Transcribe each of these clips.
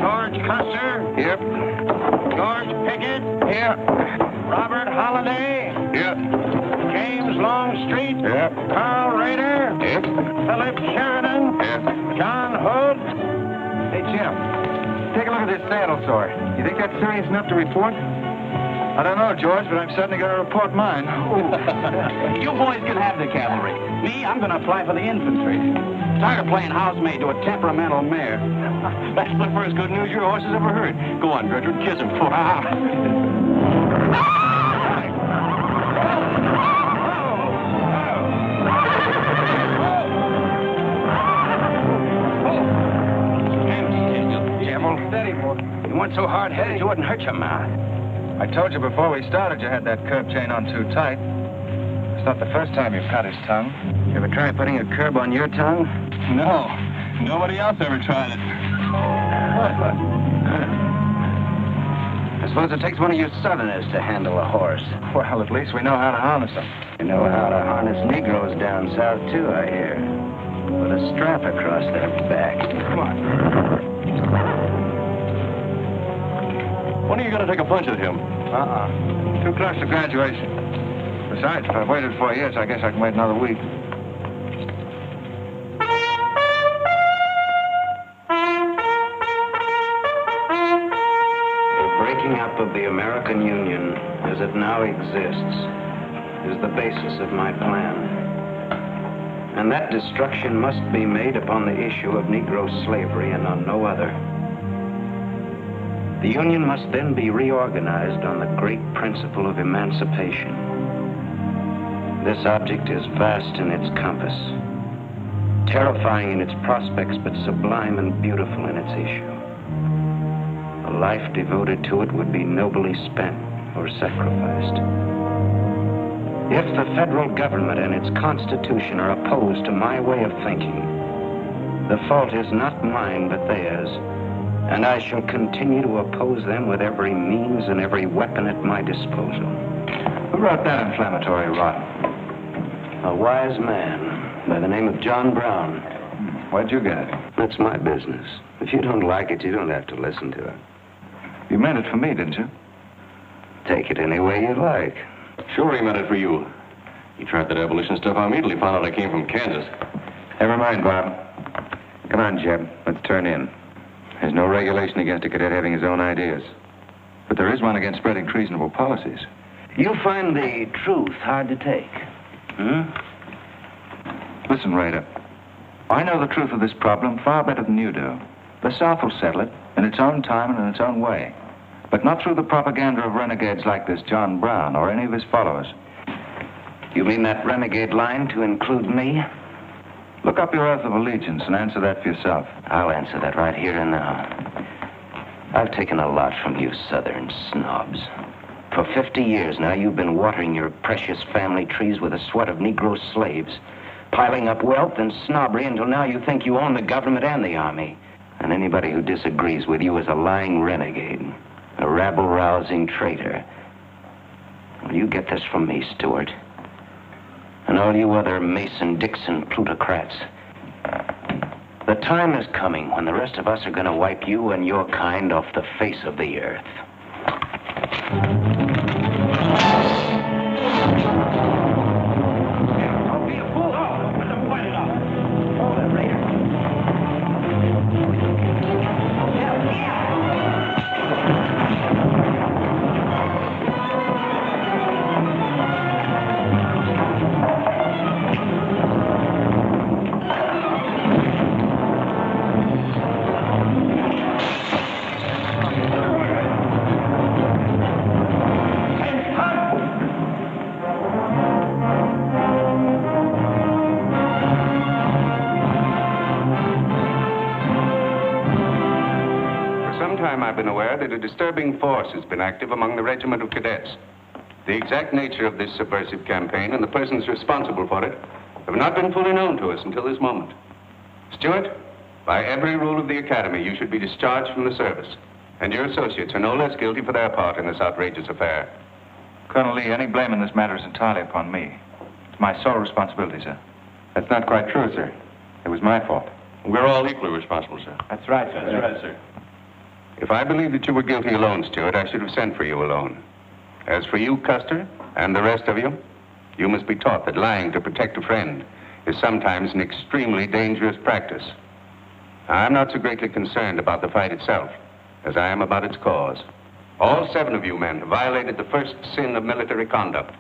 George Custer. Here. George Pickett. Here. Robert Holliday. Here. James Longstreet. Here. Carl Rader. Here. Philip Sheridan. Here. John Hood. Hey, Jim. Take a look at this saddle sore. You think that's serious enough to report? I don't know, George, but I'm certainly going to report mine. You boys can have the cavalry. Me, I'm going to apply for the infantry. Tired of playing housemaid to a temperamental mare. That's the first good news your horse has ever heard. Go on, Gertrude, kiss him for Steady, boy. You weren't so hard-headed you wouldn't hurt your mouth. I told you before we started you had that curb chain on too tight. It's not the first time you've cut his tongue. You ever try putting a curb on your tongue? No, nobody else ever tried it. I suppose it takes one of you Southerners to handle a horse. Well, at least we know how to harness them. You know how to harness Negroes down south, too, I hear. With a strap across their back. Come on. When are you going to take a punch at him? Too close to graduation. Besides, if I've waited 4 years, I guess I can wait another week. The breaking up of the American Union, as it now exists, is the basis of my plan. And that destruction must be made upon the issue of Negro slavery and on no other. The Union must then be reorganized on the great principle of emancipation. This object is vast in its compass, terrifying in its prospects, but sublime and beautiful in its issue. A life devoted to it would be nobly spent or sacrificed. If the federal government and its constitution are opposed to my way of thinking, the fault is not mine but theirs, and I shall continue to oppose them with every means and every weapon at my disposal. Who wrote that inflammatory rot? A wise man by the name of John Brown. Where'd you get it? That's my business. If you don't like it, you don't have to listen to it. You meant it for me, didn't you? Take it any way you like. Sure he meant it for you. He tried that abolition stuff on me till he found out I came from Kansas. Never mind, Bob. Come on, Jeb. Let's turn in. There's no regulation against a cadet having his own ideas. But there is one against spreading treasonable policies. You find the truth hard to take. Listen, Rader. I know the truth of this problem far better than you do. The South will settle it in its own time and in its own way. But not through the propaganda of renegades like this John Brown or any of his followers. You mean that renegade line to include me? Look up your oath of allegiance and answer that for yourself. I'll answer that right here and now. I've taken a lot from you Southern snobs. For 50 years now, you've been watering your precious family trees with the sweat of Negro slaves, piling up wealth and snobbery until now you think you own the government and the army. And anybody who disagrees with you is a lying renegade, a rabble-rousing traitor. Well, you get this from me, Stuart. And all you other Mason-Dixon plutocrats. The time is coming when the rest of us are going to wipe you and your kind off the face of the earth. Don't be a fool. Let them fight it out. Hold it, Raider. I've been aware that a disturbing force has been active among the regiment of cadets. The exact nature of this subversive campaign and the persons responsible for it have not been fully known to us until this moment. Stuart, by every rule of the Academy, you should be discharged from the service, and your associates are no less guilty for their part in this outrageous affair. Colonel Lee, any blame in this matter is entirely upon me. It's my sole responsibility, sir. That's not quite true, sir. It was my fault. We're all equally responsible, sir. That's right, sir. That's right, sir. If I believed that you were guilty alone, Stewart, I should have sent for you alone. As for you, Custer, and the rest of you, you must be taught that lying to protect a friend is sometimes an extremely dangerous practice. I'm not so greatly concerned about the fight itself as I am about its cause. All 7 of you men have violated the first sin of military conduct,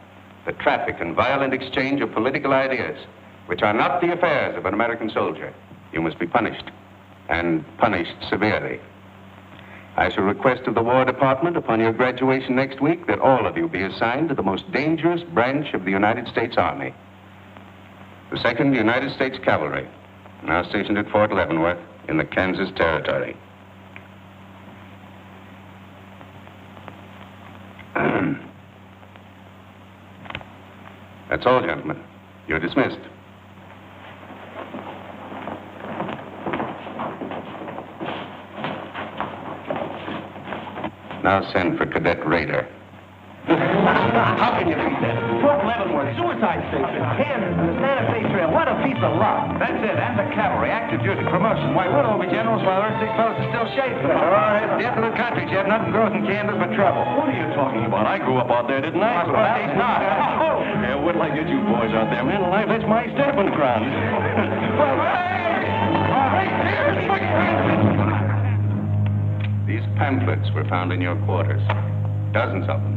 the traffic and violent exchange of political ideas, which are not the affairs of an American soldier. You must be punished, and punished severely. I shall request of the War Department upon your graduation next week that all of you be assigned to the most dangerous branch of the United States Army, the 2nd United States Cavalry, now stationed at Fort Leavenworth in the Kansas Territory. That's all, gentlemen. You're dismissed. Now send for Cadet Rader. How can you beat that? Fort Leavenworth, suicide station, Kansas, and the Santa Fe Trail. What a piece of luck. That's it, and the cavalry, active duty, promotion. Why, we'll all be generals while the rest of these fellows are still shaving. Oh, it's desolate country, Jeff. Nothing grows in Kansas but trouble. What are you talking about? I grew up out there, didn't I? Well, he's not. Yeah, wait till I get you boys out there, man. Alive, that's my stamping ground. These pamphlets were found in your quarters. Dozens of them.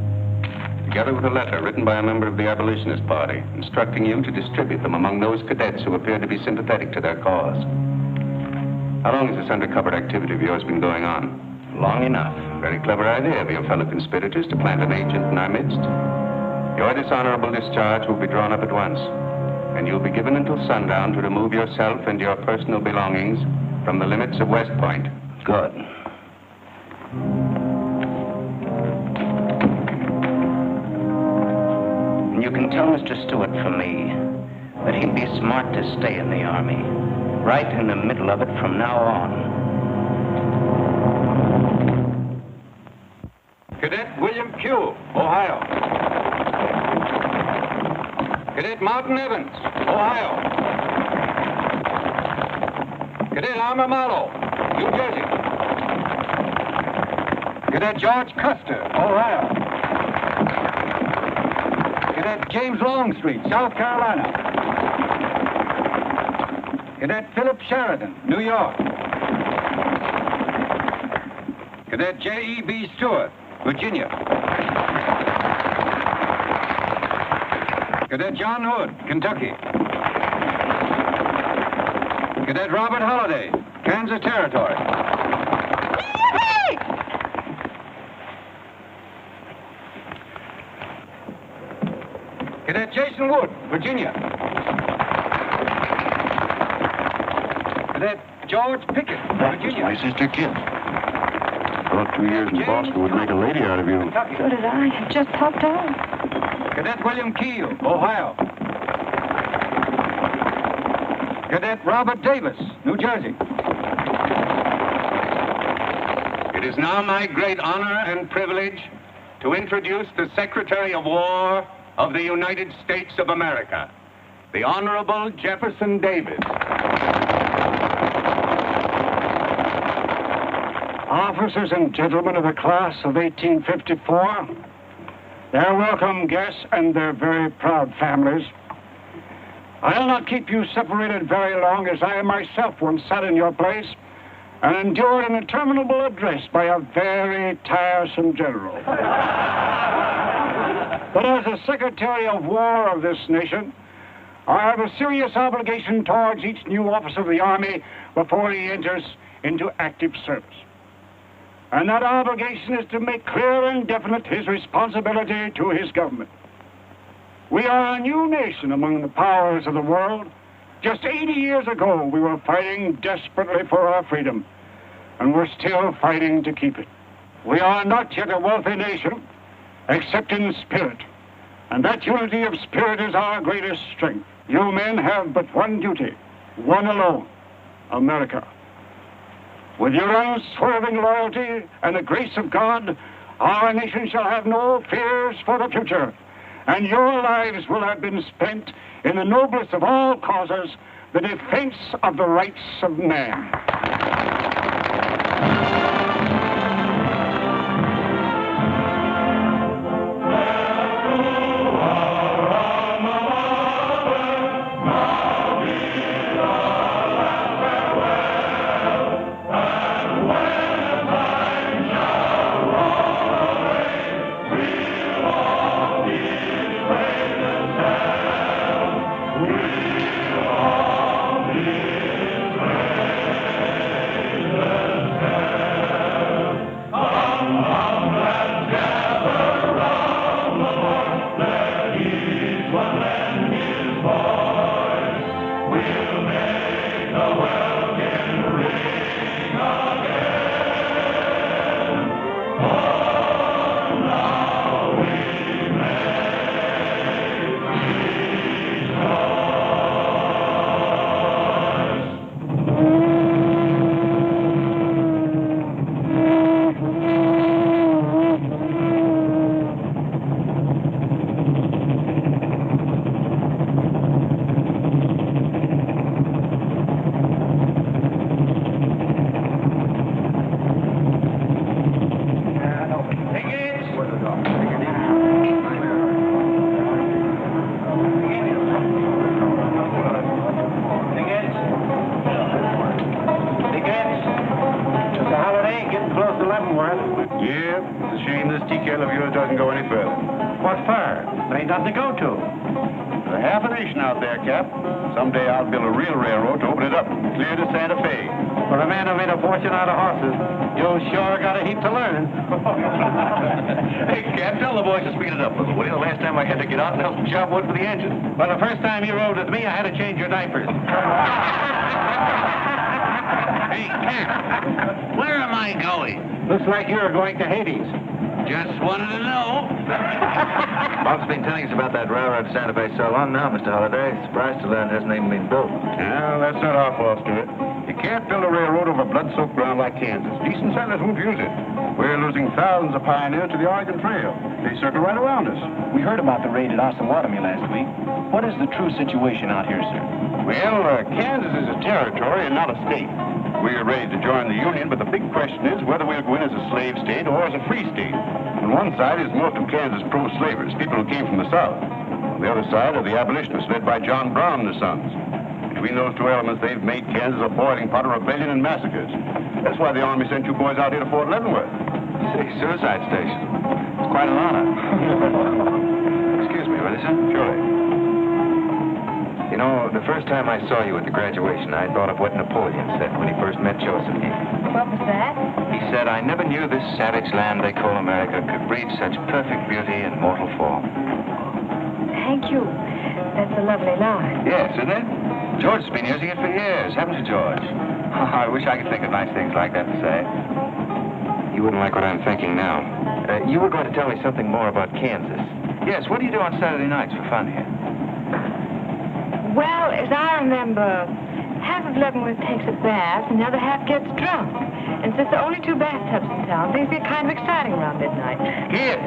Together with a letter written by a member of the Abolitionist Party, instructing you to distribute them among those cadets who appeared to be sympathetic to their cause. How long has this undercover activity of yours been going on? Long enough. Very clever idea of your fellow conspirators to plant an agent in our midst. Your dishonorable discharge will be drawn up at once, and you'll be given until sundown to remove yourself and your personal belongings from the limits of West Point. Good. You can tell Mr. Stewart from me that he'd be smart to stay in the Army, right in the middle of it from now on. Cadet William Pugh, Ohio. Cadet Martin Evans, Ohio. Cadet Armour Marlowe, New Jersey. Cadet George Custer, Ohio. Cadet James Longstreet, South Carolina. Cadet Philip Sheridan, New York. Cadet J.E.B. Stewart, Virginia. Cadet John Hood, Kentucky. Cadet Robert Holliday, Kansas Territory. Cadet Jason Wood, Virginia. Cadet George Pickett, Virginia. My sister Kit. Thought 2 years in Boston would make a lady out of you. So did I. It just popped out. Cadet William Keel, Ohio. Cadet Robert Davis, New Jersey. It is now my great honor and privilege to introduce the Secretary of War of the United States of America, the Honorable Jefferson Davis. Officers and gentlemen of the class of 1854, their welcome guests and their very proud families, I'll not keep you separated very long, as I myself once sat in your place and endured an interminable address by a very tiresome general. But as a Secretary of War of this nation, I have a serious obligation towards each new officer of the Army before he enters into active service. And that obligation is to make clear and definite his responsibility to his government. We are a new nation among the powers of the world. Just 80 years ago, we were fighting desperately for our freedom, and we're still fighting to keep it. We are not yet a wealthy nation, except in spirit, and that unity of spirit is our greatest strength. You men have but one duty, one alone: America. With your unswerving loyalty and the grace of God, our nation shall have no fears for the future, and your lives will have been spent in the noblest of all causes, the defense of the rights of man. Someday I'll build a real railroad to open it up clear to Santa Fe. For a man who made a fortune out of horses, you sure got a heap to learn. Hey, Cap, tell the boys to speed it up a little. The last time I had to get out and help chop wood for the engine. Well, the first time you rode with me, I had to change your diapers. Hey, Cap, where am I going? Looks like you're going to Hades. Just wanted to know. Bob's been telling us about that railroad to Santa Fe so long now, Mr. Holliday. Surprised to learn it hasn't even been built. Well, that's not our fault, Stuart. You can't build a railroad over blood-soaked ground like Kansas. Decent settlers won't use it. We're losing thousands of pioneers to the Oregon Trail. They circle right around us. We heard about the raid at Osawatomie last week. What is the true situation out here, sir? Well, Kansas is a territory and not a state. We're ready to join the Union, but the big question is whether we'll go in as a slave state or as a free state. On one side is most of Kansas pro-slavers, people who came from the South. On the other side are the abolitionists led by John Brown and the Sons. Between those two elements, they've made Kansas a boiling pot of rebellion and massacres. That's why the Army sent you boys out here to Fort Leavenworth. Say, suicide station. It's quite an honor. Excuse me, will you, sir? Surely. You know, the first time I saw you at the graduation, I thought of what Napoleon said when he first met Josephine. What was that? He said, I never knew this savage land they call America could breed such perfect beauty and mortal form. Thank you. That's a lovely line. Yes, isn't it? George's been using it for years, haven't you, George? I wish I could think of nice things like that to say. You wouldn't like what I'm thinking now. You were going to tell me something more about Kansas. Yes, what do you do on Saturday nights for fun here? Well, as I remember, half of Leavenworth takes a bath and the other half gets drunk. And since there are only 2 bathtubs in town, things get kind of exciting around midnight. Kid!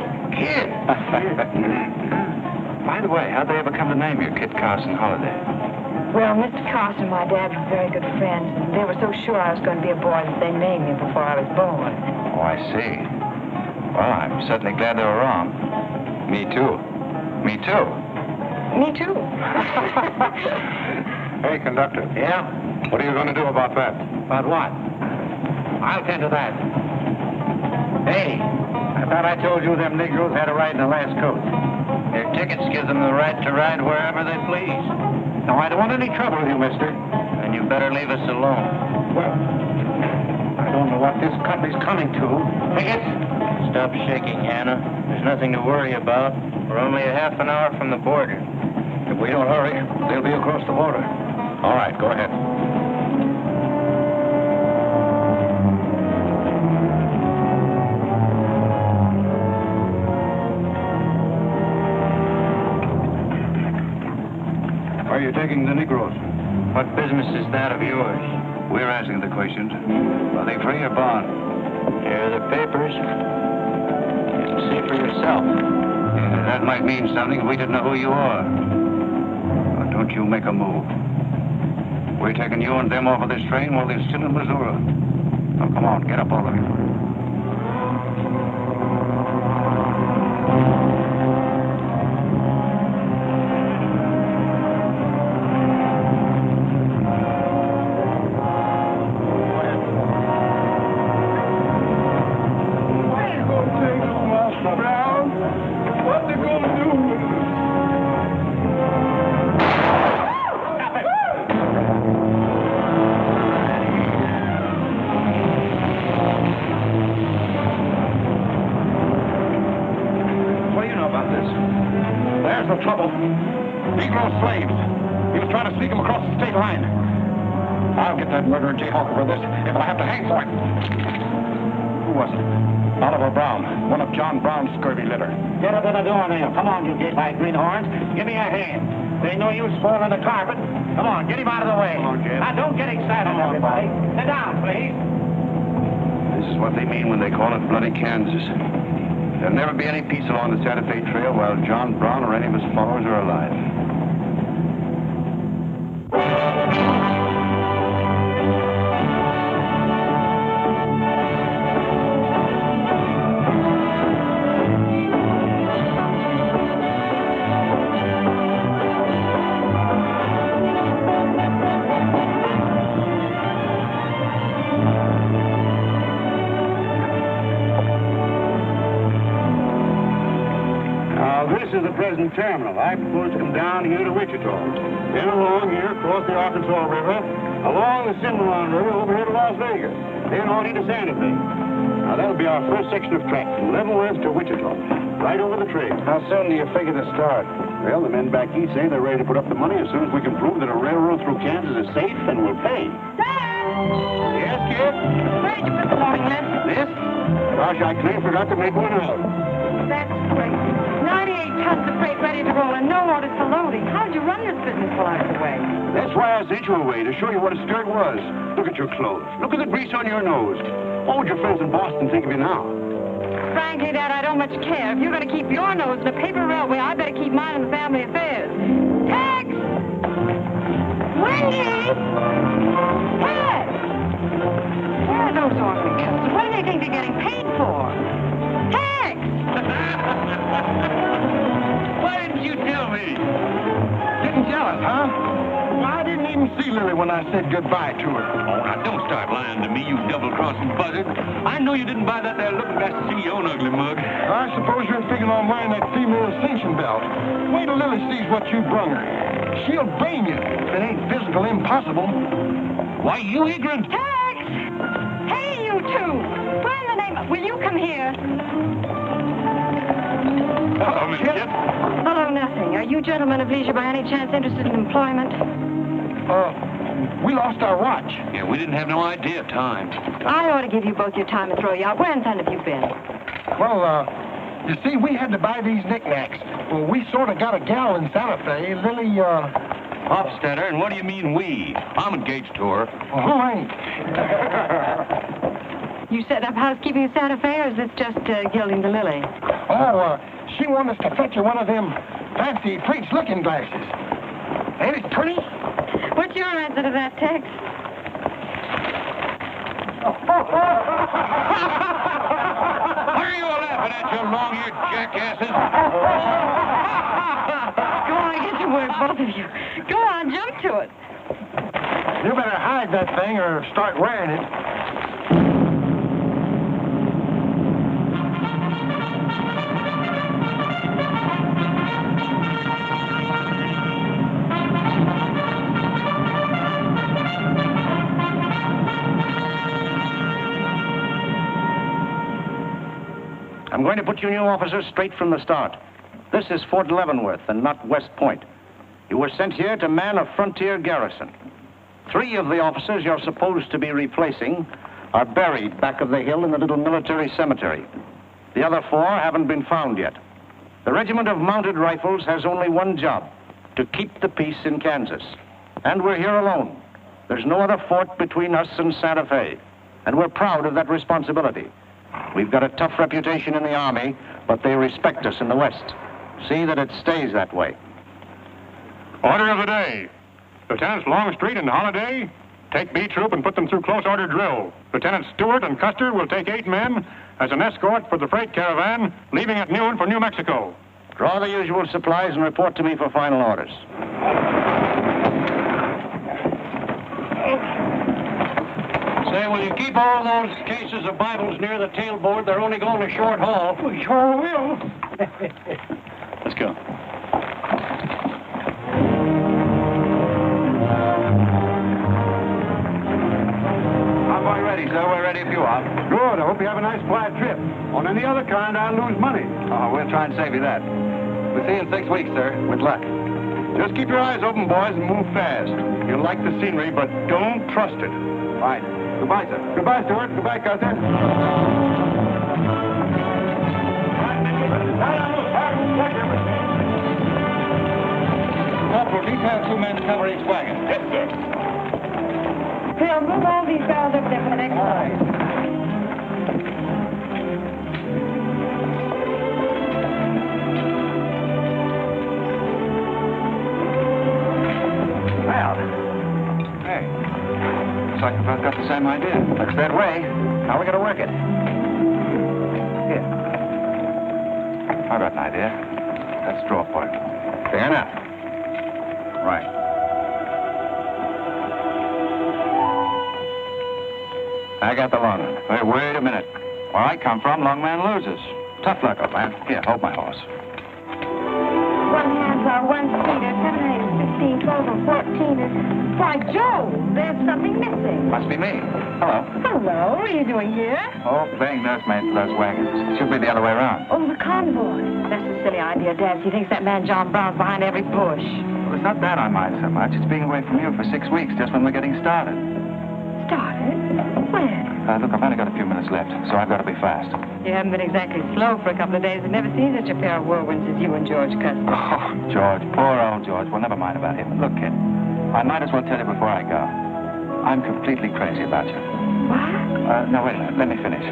By the way, how'd they ever come to name you Kit Carson Holliday? Well, Mr. Carson and my dad were very good friends, and they were so sure I was going to be a boy that they named me before I was born. Oh, I see. Well, I'm certainly glad they were wrong. Me too. Me too. Me too. Hey, conductor. Yeah? What are you going to do about that? About what? I'll tend to that. Hey, I thought I told you them Negroes had a right in the last coach. Their tickets give them the right to ride wherever they please. Now, I don't want any trouble with you, mister. And you better leave us alone. Well, I don't know what this country's coming to. Tickets? Stop shaking, Hannah. There's nothing to worry about. We're only a half an hour from the border. If we don't hurry, they'll be across the border. All right, go ahead. Where are you taking the Negroes? What business is that of yours? We're asking the questions. Are they free or bond? Here are the papers. You can see for yourself. Yeah, that might mean something if we didn't know who you are. But don't you make a move. We're taking you and them off of this train while they're still in Missouri. Now, come on, get up, all of you. There's the trouble. Negro slaves. He was trying to sneak them across the state line. I'll get that murderer Jayhawk over this if I have to hang for it. Who was it? Oliver Brown, one of John Brown's scurvy litter. Get up to the door now. Come on, you gate-like greenhorns. Give me a hand. There ain't no use spoiling the carpet. Come on, get him out of the way. Come on, Jed. Now, don't get excited, everybody. Sit down, please. This is what they mean when they call it bloody Kansas. There'll never be any peace along the Santa Fe Trail while John Brown or any of his followers are alive. This is the present terminal. I propose to come down here to Wichita, then along here across the Arkansas River, along the Cimarron River over here to Las Vegas, then on into Santa Fe. Now, that'll be our first section of track from Leavenworth to Wichita, right over the trail. How soon do you figure to start? Well, the men back east say they're ready to put up the money as soon as we can prove that a railroad through Kansas is safe and will pay. Yes, kid? Where did you put the loading list? This? Gosh, I clean forgot to make one out. That's great. 98 tons of freight ready to roll and no orders for loading. How'd you run this business while I was away? That's why I sent you away, to show you what a skirt was. Look at your clothes. Look at the grease on your nose. What would your friends in Boston think of you now? Frankly, Dad, I don't much care. If you're going to keep your nose in a paper railway, I better keep mine in the family affairs. Tex! Wendy! Tex! Where are those ornery customers? What do they think they're getting paid for? Tex! Why didn't you tell me? Didn't tell us, huh? Well, I didn't even see Lily when I said goodbye to her. Oh, now don't start lying to me, you double-crossing buzzard. I know you didn't buy that there looking glass to see your own ugly mug. I suppose you're figuring on wearing that female ascension belt. Wait till Lily sees what you brung her. She'll brain you if it ain't physical impossible. Why, you ignorant. Tex! Hey, you two! Where in the name of... Will you come here? Hello, Miss Kip. Hello, nothing. Are you gentlemen of leisure by any chance interested in employment? We lost our watch. Yeah, we didn't have no idea of time. I ought to give you both your time and throw you out. Where in town have you been? Well, you see, we had to buy these knickknacks. Well, we sort of got a gal in Santa Fe, Lily, Hofstetter, and what do you mean we? I'm engaged to her. Well, who ain't? You set up housekeeping in Santa Fe, or is this just gilding the lily? Oh, she wanted us to fetch her one of them fancy French-looking glasses. Ain't it pretty? What's your answer to that, Tex? What are you laughing at, you long-eared jackasses? Go on, get to work, both of you. Go on, jump to it. You better hide that thing or start wearing it. I'm going to put you new officers straight from the start. This is Fort Leavenworth and not West Point. You were sent here to man a frontier garrison. 3 of the officers you're supposed to be replacing are buried back of the hill in the little military cemetery. The other 4 haven't been found yet. The Regiment of Mounted Rifles has only one job, to keep the peace in Kansas. And we're here alone. There's no other fort between us and Santa Fe, and we're proud of that responsibility. We've got a tough reputation in the Army, but they respect us in the West. See that it stays that way. Order of the day. Lieutenants Longstreet and Holiday, take B Troop and put them through close order drill. Lieutenants Stewart and Custer will take 8 men as an escort for the freight caravan leaving at noon for New Mexico. Draw the usual supplies and report to me for final orders. Say, will you keep all those cases of Bibles near the tailboard? They're only going a short haul. We sure will. Let's go. Convoy ready, sir. We're ready if you are. Good. I hope you have a nice quiet trip. On any other kind, I'll lose money. Oh, we'll try and save you that. We'll see you in 6 weeks, sir. With luck. Just keep your eyes open, boys, and move fast. You'll like the scenery, but don't trust it. Right. Goodbye, sir. Goodbye, Stewart. Goodbye, Custer. Corporal, detail 2 men to cover each wagon. Yes, sir. Phil, move all these barrels over there for the next one. Looks like we've both got the same idea. Looks that way. How are we going to work it? Here. I've got an idea. Let's draw for it. Fair enough. Right. I got the long one. Wait a minute. Where I come from, long man loses. Tough luck, old man. Here, hold my horse. 1 half hour, 1 speeder, 7 8 15, 12 and 14 is... Why, Joe, there's something missing. Must be me. Hello. Hello, what are you doing here? Oh, playing nursemaid for those wagons. Should be the other way around. Oh, the convoy. That's a silly idea, Dad. He thinks that man John Brown's behind every bush. Well, it's not that I mind so much. It's being away from you for 6 weeks, just when we're getting started. Started? When? Look, I've only got a few minutes left, so I've got to be fast. You haven't been exactly slow for a couple of days. I've never seen such a pair of whirlwinds as you and George Custer. Oh, George. Poor old George. Well, never mind about him. Look, kid, I might as well tell you before I go. I'm completely crazy about you. What? No, wait a minute. Let me finish.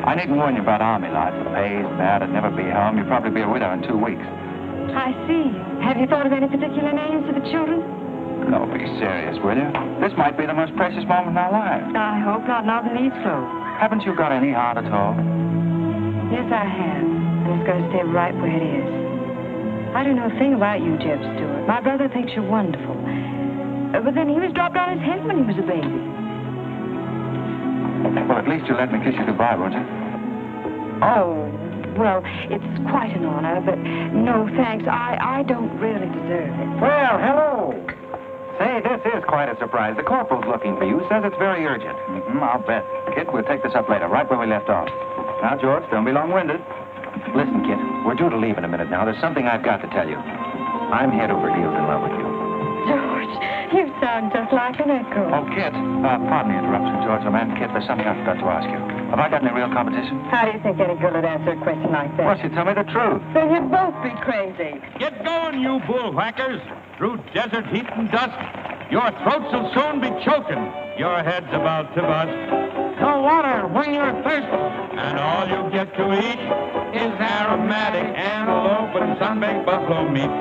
I needn't warn you about army life. The pay's bad. I'd never be home. You'd probably be a widow in 2 weeks. I see. Have you thought of any particular names for the children? No, be serious, will you? This might be the most precious moment in our lives. I hope not. Now the leaves flow. Haven't you got any heart at all? Yes, I have. And it's going to stay right where it is. I don't know a thing about you, Jeb Stewart. My brother thinks you're wonderful. But then he was dropped on his head when he was a baby. Well, at least you'll let me kiss you goodbye, won't you? Oh, well, it's quite an honor, but no thanks. I don't really deserve it. Well, hello. Say, this is quite a surprise. The corporal's looking for you. Says it's very urgent. I'll bet. Kid, we'll take this up later, right where we left off. Now, George, don't be long-winded. Listen, kid, we're due to leave in a minute now. There's something I've got to tell you. I'm head over heels in love with you. George, you sound just like an echo. Oh, Kid, pardon the interruption, George, old man. Kid, there's something I forgot to ask you. Have I got any real competition? How do you think any girl would answer a question like that? Well, she tell me the truth. Then you'd both be crazy. Get going, you bullwhackers. Through desert heat and dust, your throats will soon be choking. Your head's about to bust. No water when you're thirsty. And all you get to eat is aromatic antelope and sun-baked buffalo meat.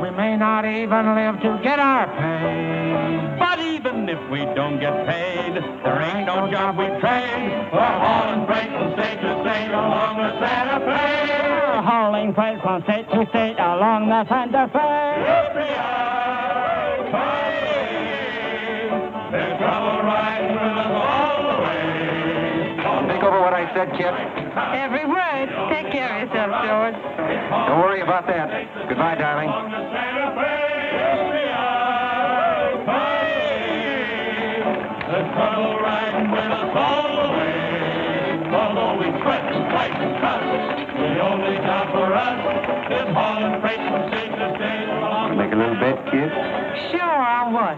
We may not even live to get our pay. But even if we don't get paid, there ain't no job we trade for hauling freight from state to state along the Santa Fe. Hauling freight from state to state along the Santa Fe. There's trouble riding with us all the way. Think over what I said, kid. Every word. Take care of yourself, George. Don't worry about that. Goodbye, darling. There's trouble riding with us all the way. Although we sweat and fight and cuss, the only job for us is hauling freight from state to state along. Make a little bet, kid? Sure, on what?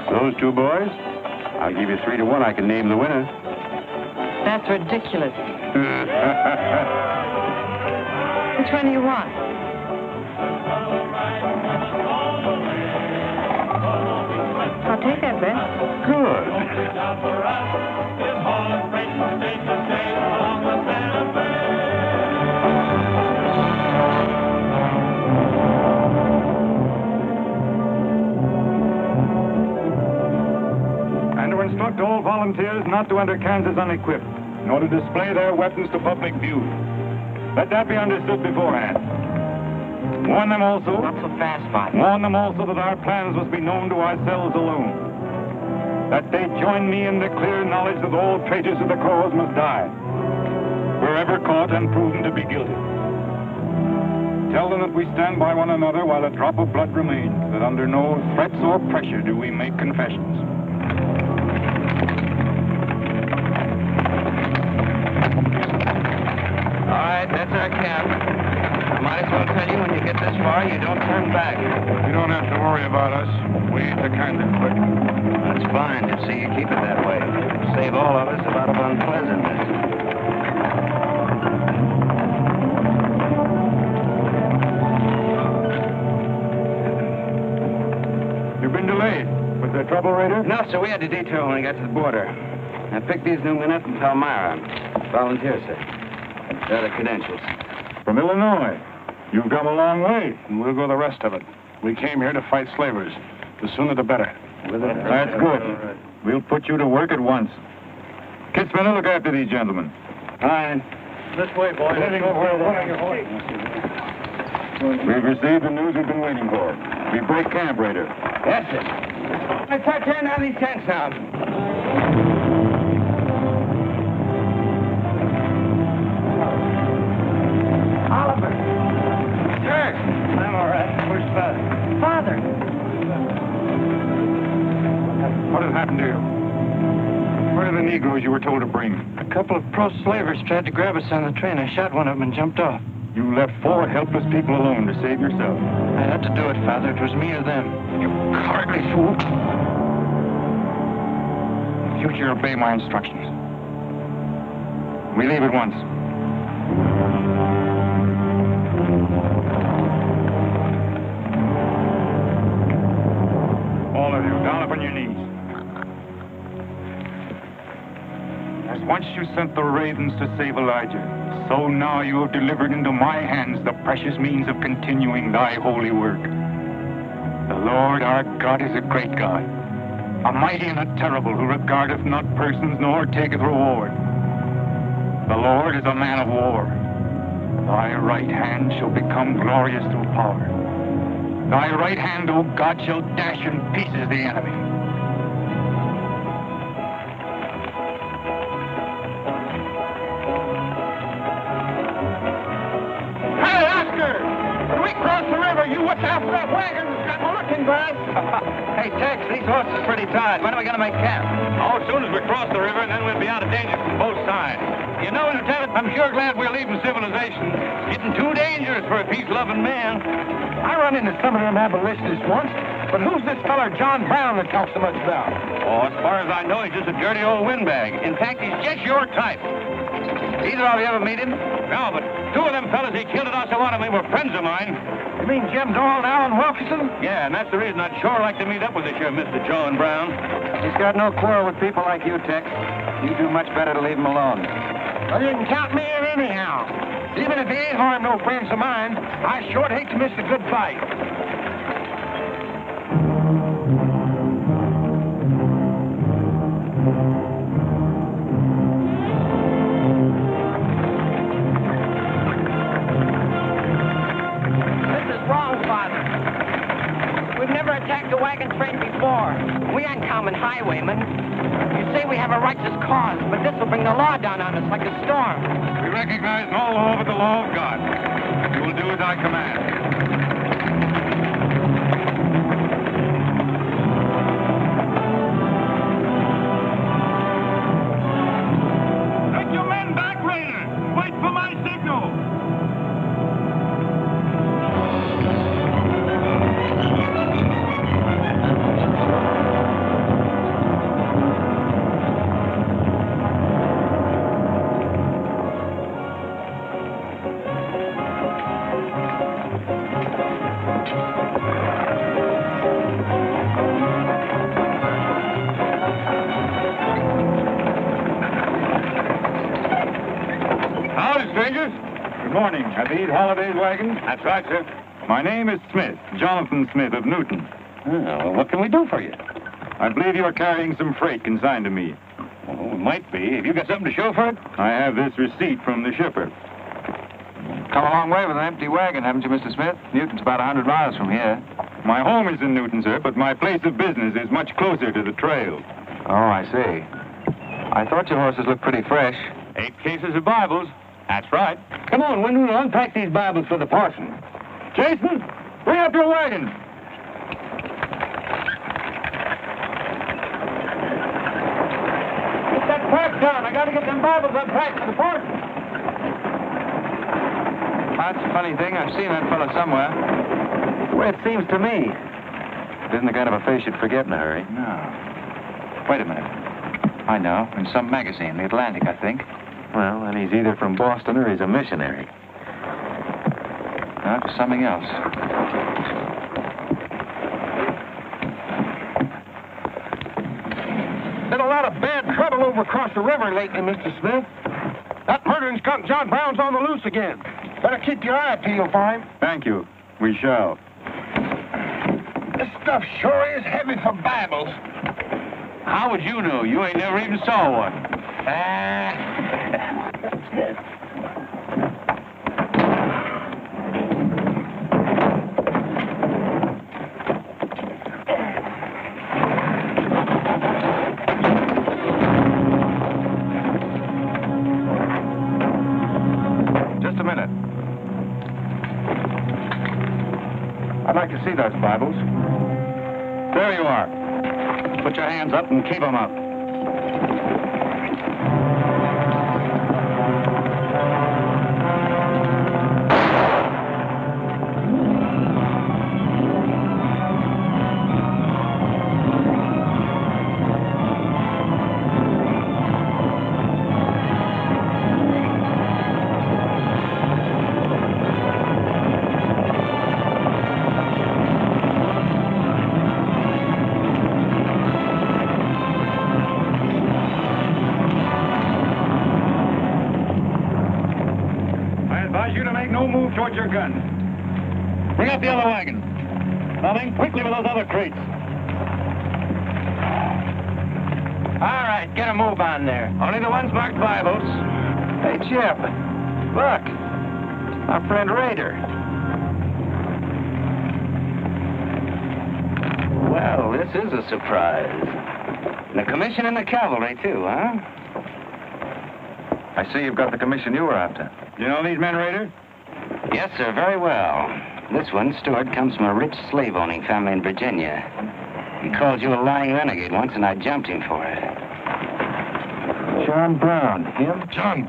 Those 2 boys? I'll give you 3 to 1. I can name the winner. That's ridiculous. Which one do you want? I'll take that bet. Good. to instruct all volunteers not to enter Kansas unequipped, nor to display their weapons to public view. Let that be understood beforehand. Warn them also... Not so fast, Father. Warn them also that our plans must be known to ourselves alone. That they join me in the clear knowledge that all traitors of the cause must die, wherever caught and proven to be guilty. Tell them that we stand by one another while a drop of blood remains, that under no threats or pressure do we make confessions. All right, that's our camp. I might as well tell you when you get this far, you don't turn back. You don't have to worry about us. We ain't the kind that quit. That's fine to see you keep it that way. Save all of us a lot of unpleasantness. You've been delayed. Was there trouble, Raider? No, sir, we had to detour when we got to the border. I picked these new men up from Palmyra. Volunteer, sir. They're the credentials. From Illinois. You've come a long way. And we'll go the rest of it. We came here to fight slavers. The sooner the better. That's good. We'll put you to work at once. Kit Spinner, look after these gentlemen. Fine. This way, boys. We've received the news we've been waiting for. We break camp, Raider. Yes, sir. Let's start tearing down these tents now. Oliver. Sure. I'm all right. Where's Father? Father. What had happened to you? Where are the Negroes you were told to bring? A couple of pro-slavers tried to grab us on the train. I shot one of them and jumped off. You left 4 helpless people alone to save yourself. I had to do it, Father. It was me or them. You cowardly fool. In future, obey my instructions. We leave at once. All of you, down upon your knees. As once you sent the ravens to save Elijah, so now you have delivered into my hands the precious means of continuing thy holy work. The Lord our God is a great God, a mighty and a terrible, who regardeth not persons nor taketh reward. The Lord is a man of war. Thy right hand shall become glorious through power. Thy right hand, O God, shall dash in pieces the enemy. Hey, Oscar! When we cross the river, you watch out for that wagon that's got marking glass. Hey, Tex, these horses are pretty tired. When are we going to make camp? Oh, as soon as we cross the river, then we'll be out of danger from both sides. You know, Lieutenant, I'm sure glad we're leaving civilization. It's getting too dangerous for a peace-loving man. I run into some of them abolitionists once, but who's this feller John Brown that talks so much about? Oh, as far as I know, he's just a dirty old windbag. In fact, he's just your type. Either of you ever meet him? No, but 2 of them fellas he killed at Osawatomie were friends of mine. You mean Jim Doyle and Alan Wilkerson? Yeah, and that's the reason I'd sure like to meet up with this here Mr. John Brown. He's got no quarrel with people like you, Tex. You do much better to leave him alone. Well, you can count me in anyhow. Even if he ain't harmed no friends of mine, I sure hate to miss a good fight. This is wrong, Father. We've never attacked a wagon train before. We aren't common highwaymen. You say we have a righteous cause, but this will bring the law down on us like a storm. We recognize no law but the law of God. You will do as I command. Take your men back, Raider. Wait for my signal. Good morning. Are these Holiday's wagons? That's right, sir. My name is Smith, Jonathan Smith of Newton. Oh, well, what can we do for you? I believe you're carrying some freight consigned to me. Oh, it might be. Have you got something to show for it? I have this receipt from the shipper. Come a long way with an empty wagon, haven't you, Mr. Smith? Newton's about 100 miles from here. My home is in Newton, sir, but my place of business is much closer to the trail. Oh, I see. I thought your horses looked pretty fresh. 8 cases of Bibles. That's right. Come on, when we'll unpack these Bibles for the parson. Jason, bring up your wagon. Get that pack down. I gotta get them Bibles unpacked for the parson. That's a funny thing. I've seen that fellow somewhere. The way it seems to me. It isn't the kind of a face you'd forget in a hurry. No. Wait a minute. I know. In some magazine, The Atlantic, I think. Well, then he's either from Boston or he's a missionary. No, it's something else. Been a lot of bad trouble over across the river lately, Mr. Smith. That murdering skunk John Brown's on the loose again. Better keep your eye peeled for him. Thank you. We shall. This stuff sure is heavy for Bibles. How would you know? You ain't never even saw one. Just a minute. I'd like to see those Bibles. There you are. Put your hands up and keep them up. Towards your gun. Bring up the other wagon. Now then, quickly with those other crates. All right, get a move on there. Only the ones marked Bibles. Hey, Chip. Look. Our friend Rader. Well, this is a surprise. And a commission in the cavalry, too, huh? I see you've got the commission you were after. You know these men, Rader? Yes, sir, very well. This one, Stewart, comes from a rich slave-owning family in Virginia. He called you a lying renegade once, and I jumped him for it. John Brown. Him? John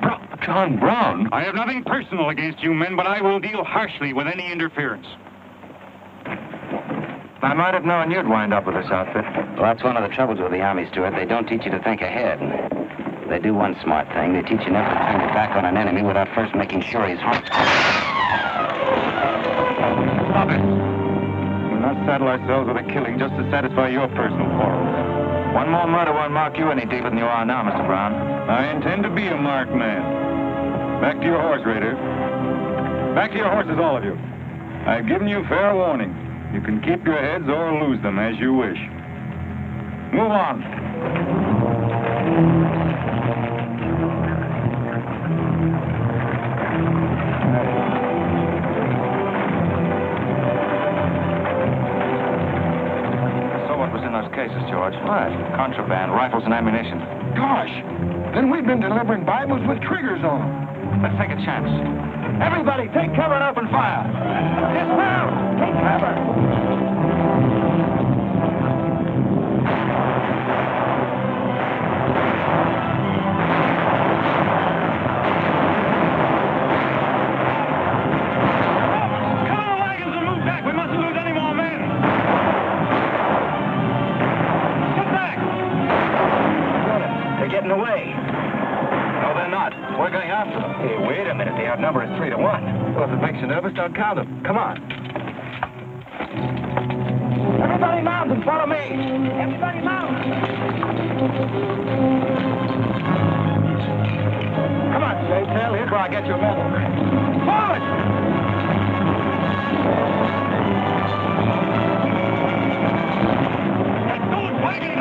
Brown? I have nothing personal against you men, but I will deal harshly with any interference. I might have known you'd wind up with this outfit. Well, that's one of the troubles with the Army, Stewart. They don't teach you to think ahead. They do one smart thing. They teach you never to turn your back on an enemy without first making sure his heart's... Stop it. We'll not saddle ourselves with a killing just to satisfy your personal quarrels. One more murder won't mark you any deeper than you are now, Mr. Brown. I intend to be a marked man. Back to your horse, Rader. Back to your horses, all of you. I've given you fair warning. You can keep your heads or lose them as you wish. Move on. Cases, George. What? Contraband, rifles, and ammunition. Gosh, then we've been delivering Bibles with triggers on them. Let's take a chance. Everybody, take cover and open fire. Dismount! Take cover! Number is 3-1. Well, if it makes you nervous, don't count them. Come on. Everybody mount and follow me. Everybody mount. Come on, Slave Tail. Here's where I get your medal. Forward! Those wagons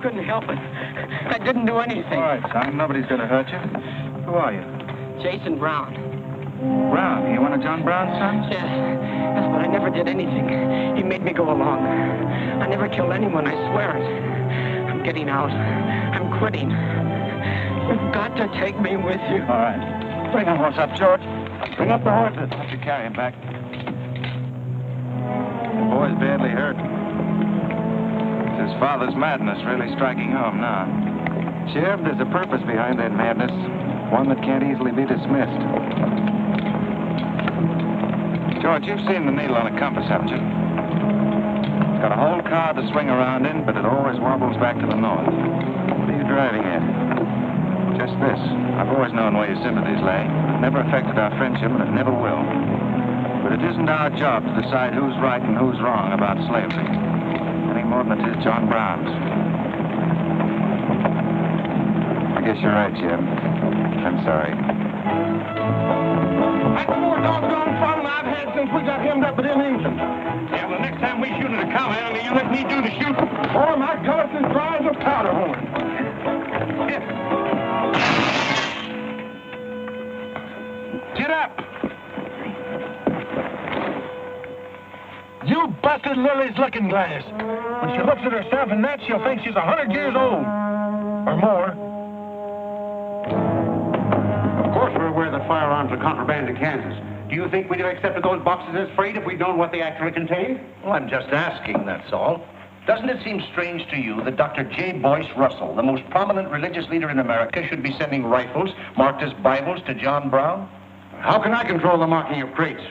couldn't help it. I didn't do anything. All right, son. Nobody's going to hurt you. Who are you? Jason Brown. Brown. You one of John Brown's sons? Yes, but I never did anything. He made me go along. I never killed anyone, I swear it. I'm getting out. I'm quitting. You've got to take me with you. All right. Bring the horse up, George. Bring up the horses. Let you carry him back. The boy's badly hurt. It's his father's madness really striking home now. Sheriff, there's a purpose behind that madness. One that can't easily be dismissed. George, you've seen the needle on a compass, haven't you? It's got a whole car to swing around in, but it always wobbles back to the north. What are you driving at? Just this. I've always known where your sympathies lay. It never affected our friendship, and it never will. But it isn't our job to decide who's right and who's wrong about slavery. Any more than it is John Brown's. I guess you're right, Jim. I'm sorry. That's the more doggone fun I've had since we got hemmed up with them Indians. Yeah, well, next time we shoot at a cowhand, you let me do the shooting. Oh, my God, it's as dry as a powder horn. Get up. You busted Lily's looking glass. When she looks at herself in that, she'll think she's 100 years old. Or more. Of course we're aware that firearms are contraband in Kansas. Do you think we'd have accepted those boxes as freight if we'd known what they actually contained? Well, I'm just asking, that's all. Doesn't it seem strange to you that Dr. J. Boyce Russell, the most prominent religious leader in America, should be sending rifles marked as Bibles to John Brown? How can I control the marking of crates?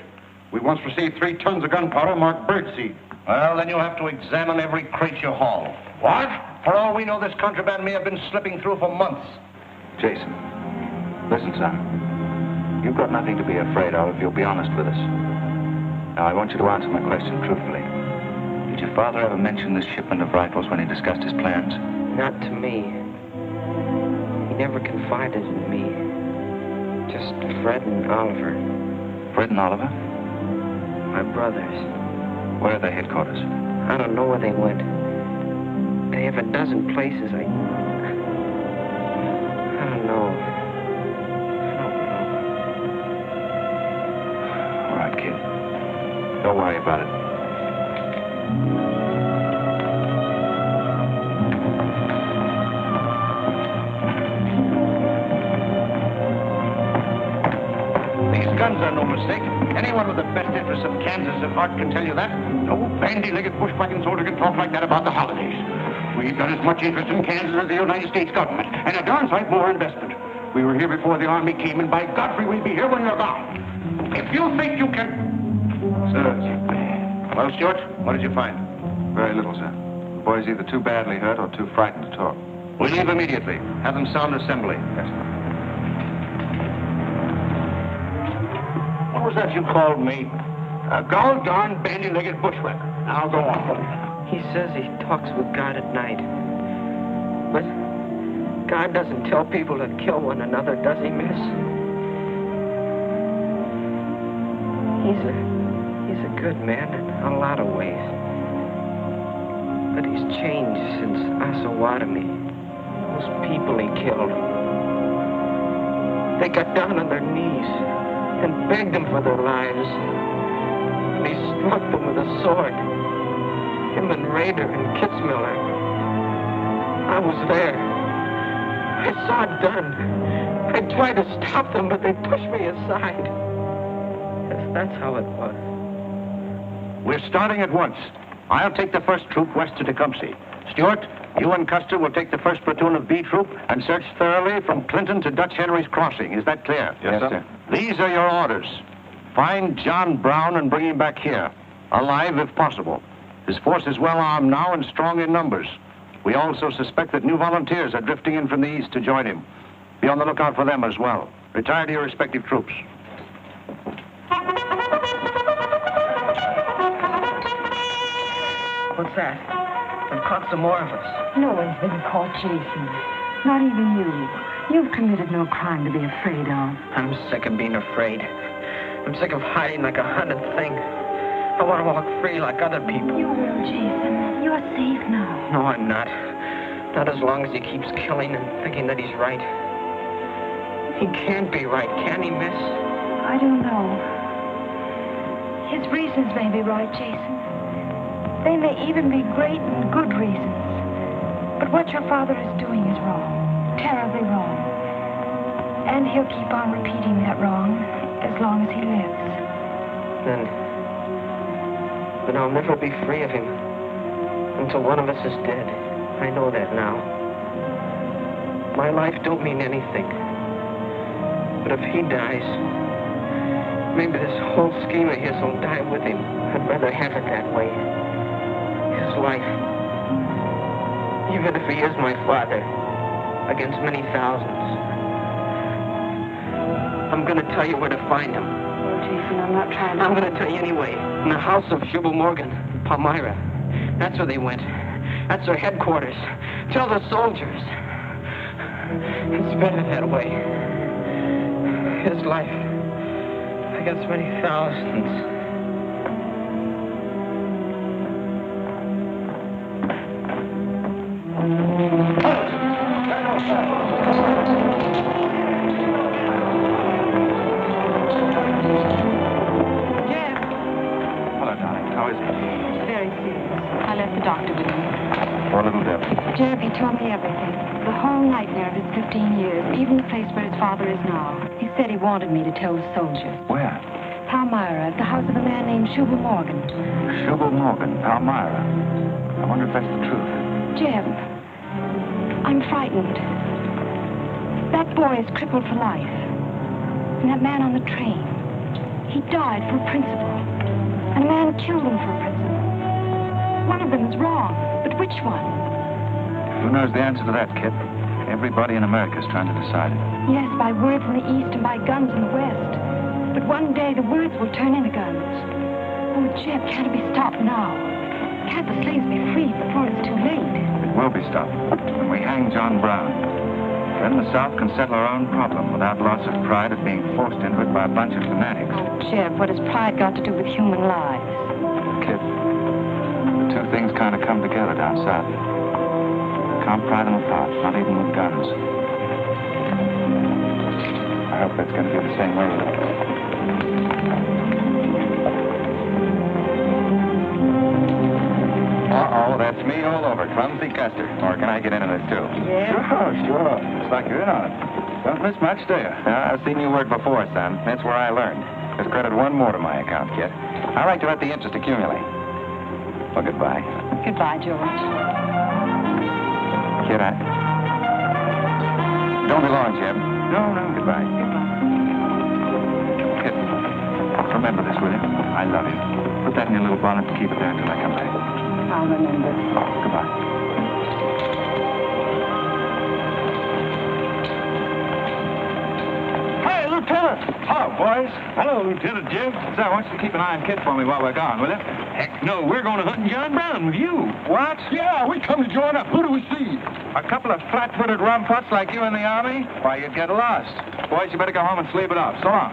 We once received 3 tons of gunpowder marked birdseed. Well, then you'll have to examine every crate you haul. What? For all we know, this contraband may have been slipping through for months. Jason, listen, son. You've got nothing to be afraid of if you'll be honest with us. Now, I want you to answer my question truthfully. Did your father ever mention this shipment of rifles when he discussed his plans? Not to me. He never confided in me. Just Fred and Oliver. Fred and Oliver? My brothers. Where are their headquarters? I don't know where they went. They have a dozen places. I don't know. All right, kid. Don't worry about it. These guns are no mistake. Anyone with the best interests of Kansas at heart can tell you that. No bandy-legged bushwhacking soldier can talk like that about the holidays. We've got as much interest in Kansas as the United States government, and a darn sight more investment. We were here before the Army came, and by Godfrey, we'll be here when you're gone. If you think you can... Sir. Well, Stuart, what did you find? Very little, sir. The boy's either too badly hurt or too frightened to talk. We leave immediately. Have them sound assembly. Yes, sir. What was that you called me? A gall-darn bandy-legged bushwhacker. Now go on. He says he talks with God at night. But God doesn't tell people to kill one another, does he, miss? He's a good man in a lot of ways. But he's changed since Osawatomie. Those people he killed. They got down on their knees and begged him for their lives. And he struck them with a sword. Him and Rader and Kitzmiller. I was there. I saw it done. I tried to stop them, but they pushed me aside. Yes, that's how it was. We're starting at once. I'll take the first troop west to Tecumseh. Stuart, you and Custer will take the first platoon of B Troop and search thoroughly from Clinton to Dutch Henry's Crossing. Is that clear? Yes, sir. These are your orders. Find John Brown and bring him back here, alive if possible. His force is well armed now and strong in numbers. We also suspect that new volunteers are drifting in from the east to join him. Be on the lookout for them as well. Retire to your respective troops. What's that? They've caught some more of us. No one's been caught, Jason. Not even you. You've committed no crime to be afraid of. I'm sick of being afraid. I'm sick of hiding like a hunted thing. I want to walk free like other people. You will, Jason. You're safe now. No, I'm not. Not as long as he keeps killing and thinking that he's right. He can't be right, can he, miss? I don't know. His reasons may be right, Jason. They may even be great and good reasons. But what your father is doing is wrong. Terribly wrong. And he'll keep on repeating that wrong as long as he lives. Then I'll never be free of him until one of us is dead. I know that now. My life don't mean anything. But if he dies, maybe this whole scheme of his will die with him. I'd rather have it that way. His life. Even if he is my father, against many thousands. I'm going to tell you where to find him. Oh, Jason, I'm not trying to... I'm going to tell you anyway. In the house of Shubal Morgan, Palmyra. That's where they went. That's their headquarters. Tell the soldiers. It's better that way. His life against many thousands. Jeff, he told me everything. The whole nightmare of his 15 years, even the place where his father is now. He said he wanted me to tell the soldiers. Where? Palmyra, at the house of a man named Shubal Morgan. Shubal Morgan, Palmyra. I wonder if that's the truth. Jeff, I'm frightened. That boy is crippled for life. And that man on the train, he died for a principle. And a man killed him for a principle. One of them is wrong, but which one? Who knows the answer to that, Kit? Everybody in America is trying to decide it. Yes, by word from the east and by guns in the west. But one day the words will turn into guns. Oh, Jeb, can't it be stopped now? Can't the slaves be freed before it's too late? It will be stopped when we hang John Brown. Then the South can settle our own problem without loss of pride at being forced into it by a bunch of fanatics. Oh, Jeb, what has pride got to do with human lives? Kit, the two things kind of come together down south. Can't pry them apart, not even with guns. I hope that's going to be the same way with us. Uh-oh, that's me all over, Clumsy Custer. Or can I get into this, too? Yeah. Sure. Looks like you're in on it. Don't miss much, do you? I've seen you work before, son. That's where I learned. Just credit one more to my account, kid. I like to let the interest accumulate. Well, goodbye. Goodbye, George. Kid, don't be long, Jeb. No, goodbye. Goodbye. Kid, remember this, will you? I love you. Put that in your little bonnet and keep it there until I come back. I'll remember. Goodbye. Hey, Lieutenant! Hello, boys. Hello, Lieutenant Jim. So, I want you to keep an eye on Kit for me while we're gone, will you? Heck no, we're going to hunt John Brown with you. What? Yeah, we come to join up. Who do we see? A couple of flat-footed rumputs like you in the Army? Why, you'd get lost. Boys, you better go home and sleep it off. So long.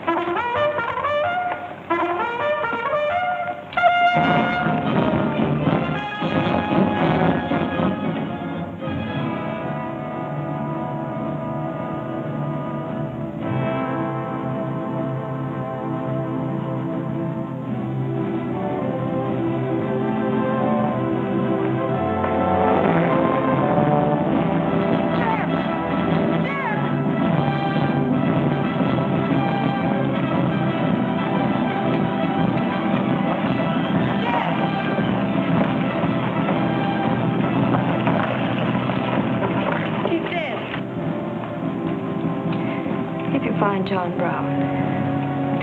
John Brown.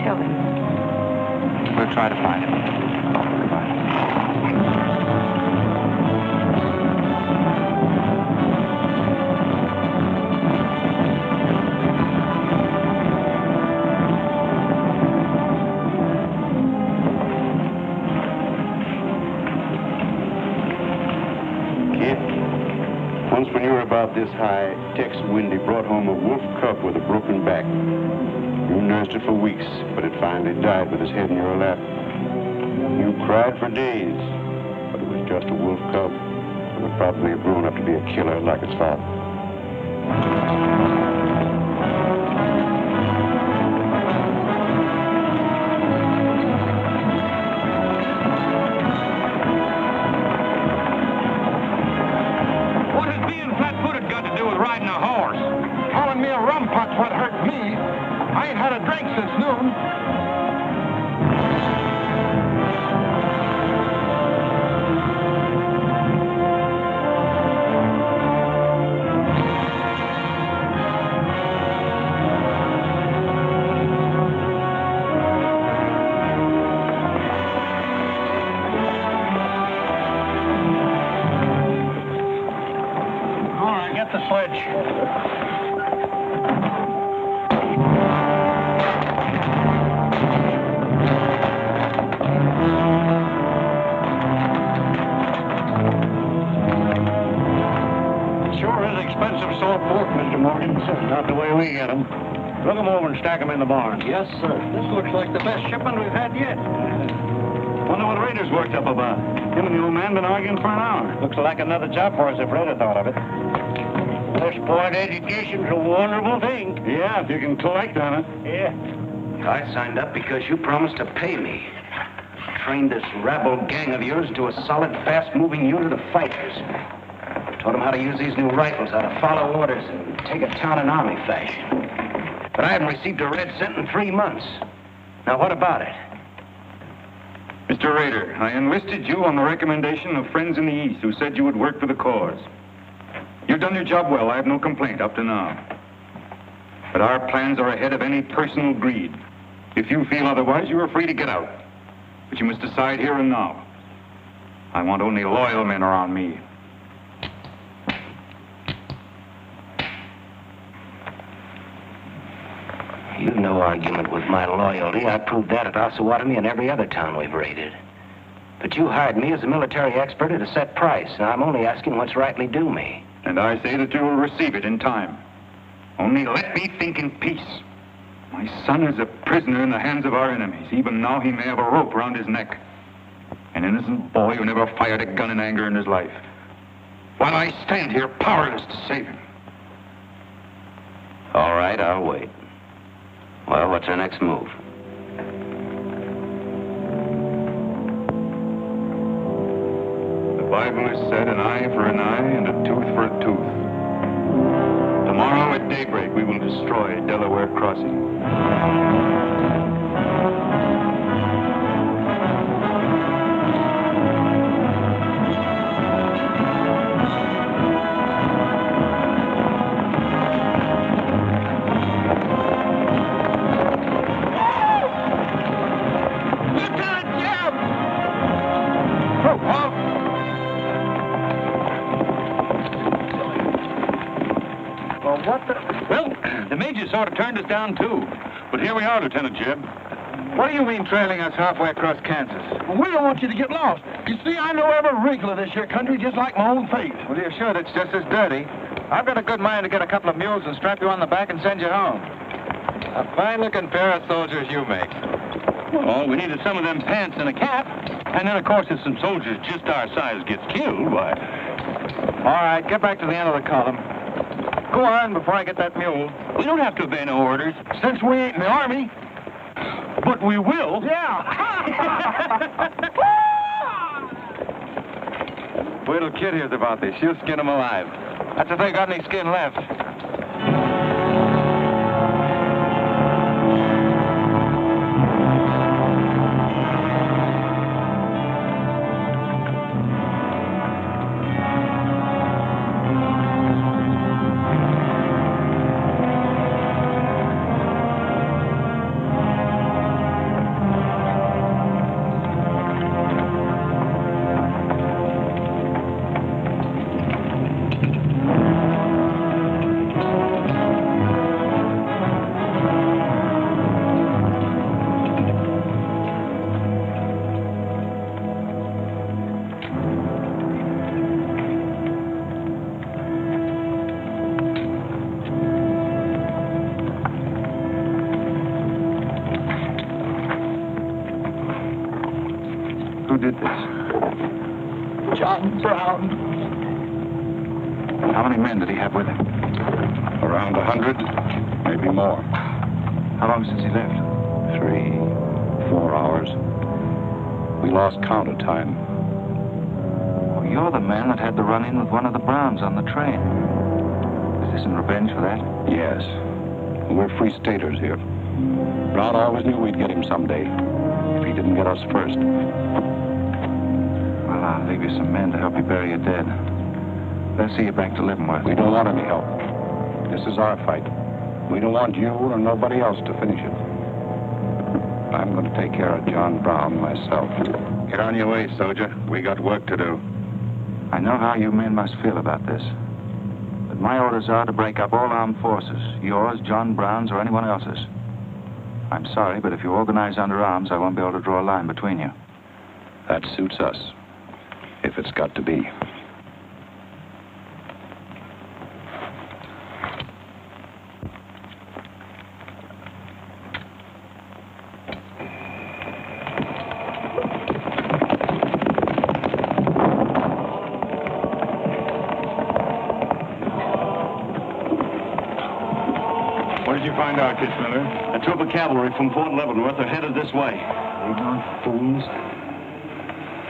Tell him. We'll try to find him. Goodbye. Kid, once when you were about this high, Tex Windy brought home a wolf cub with a broken back. You nursed it for weeks, but it finally died with its head in your lap. You cried for days, but it was just a wolf cub. would probably have grown up to be a killer like his father. What has being flat-footed got to do with riding a horse? Calling me a rumput's what hurt me. I ain't had a drink since noon. All right, get the sledge. Sure is expensive salt pork, Mr. Morgan. Not the way we get them. Look them over and stack them in the barn. Yes, sir. This looks like the best shipment we've had yet. Wonder what Rader's worked up about. Him and the old man been arguing for an hour. Looks like another job for us if Rader thought of it. West Point education's a wonderful thing. Yeah, if you can collect on it. Yeah. I signed up because you promised to pay me. Trained this rabble gang of yours into a solid, fast-moving unit of fighters. Taught them how to use these new rifles, how to follow orders, and take a town in army fashion. But I haven't received a red cent in 3 months. Now, what about it? Mr. Rader, I enlisted you on the recommendation of friends in the East who said you would work for the cause. You've done your job well. I have no complaint up to now. But our plans are ahead of any personal greed. If you feel otherwise, you are free to get out. But you must decide here and now. I want only loyal men around me. You've no argument with my loyalty. I proved that at Osawatomie and every other town we've raided. But you hired me as a military expert at a set price, and I'm only asking what's rightly due me. And I say that you will receive it in time. Only let me think in peace. My son is a prisoner in the hands of our enemies. Even now he may have a rope around his neck. An innocent boy who never fired a gun in anger in his life. While I stand here powerless to save him. All right, I'll wait. Well, what's our next move? The Bible has said an eye for an eye and a tooth for a tooth. Tomorrow at daybreak, we will destroy Delaware Crossing. Sort of turned us down, too. But here we are, Lieutenant Jeb. What do you mean trailing us halfway across Kansas? Well, we don't want you to get lost. You see, I know every wrinkle of this here country just like my own face. Well, you're sure it's just as dirty? I've got a good mind to get a couple of mules and strap you on the back and send you home. A fine-looking pair of soldiers you make. Well, we needed some of them pants and a cap. And then, of course, if some soldiers just our size gets killed, why... All right, get back to the end of the column. Go on before I get that mule. We don't have to obey no orders. Since we ain't in the army. But we will. Yeah. Wait till Kid hears about this. She'll skin him alive. That's if they got any skin left. John Brown. How many men did he have with him? Around 100, maybe more. How long since he left? 3, 4 hours. We lost count of time. Oh, you're the man that had the run-in with one of the Browns on the train. Is this in revenge for that? Yes. We're free staters here. Brown always knew we'd get him someday, if he didn't get us first. Well, I'll leave you some men to help you bury your dead. They'll see you back to Leavenworth. We don't want any help. This is our fight. We don't want you or nobody else to finish it. I'm going to take care of John Brown myself. Get on your way, soldier. We got work to do. I know how you men must feel about this. But my orders are to break up all armed forces. Yours, John Brown's, or anyone else's. I'm sorry, but if you organize under arms, I won't be able to draw a line between you. That suits us, if it's got to be. What did you find out, Kitzmiller? A troop of cavalry from Fort Leavenworth are headed this way. Ignorant fools.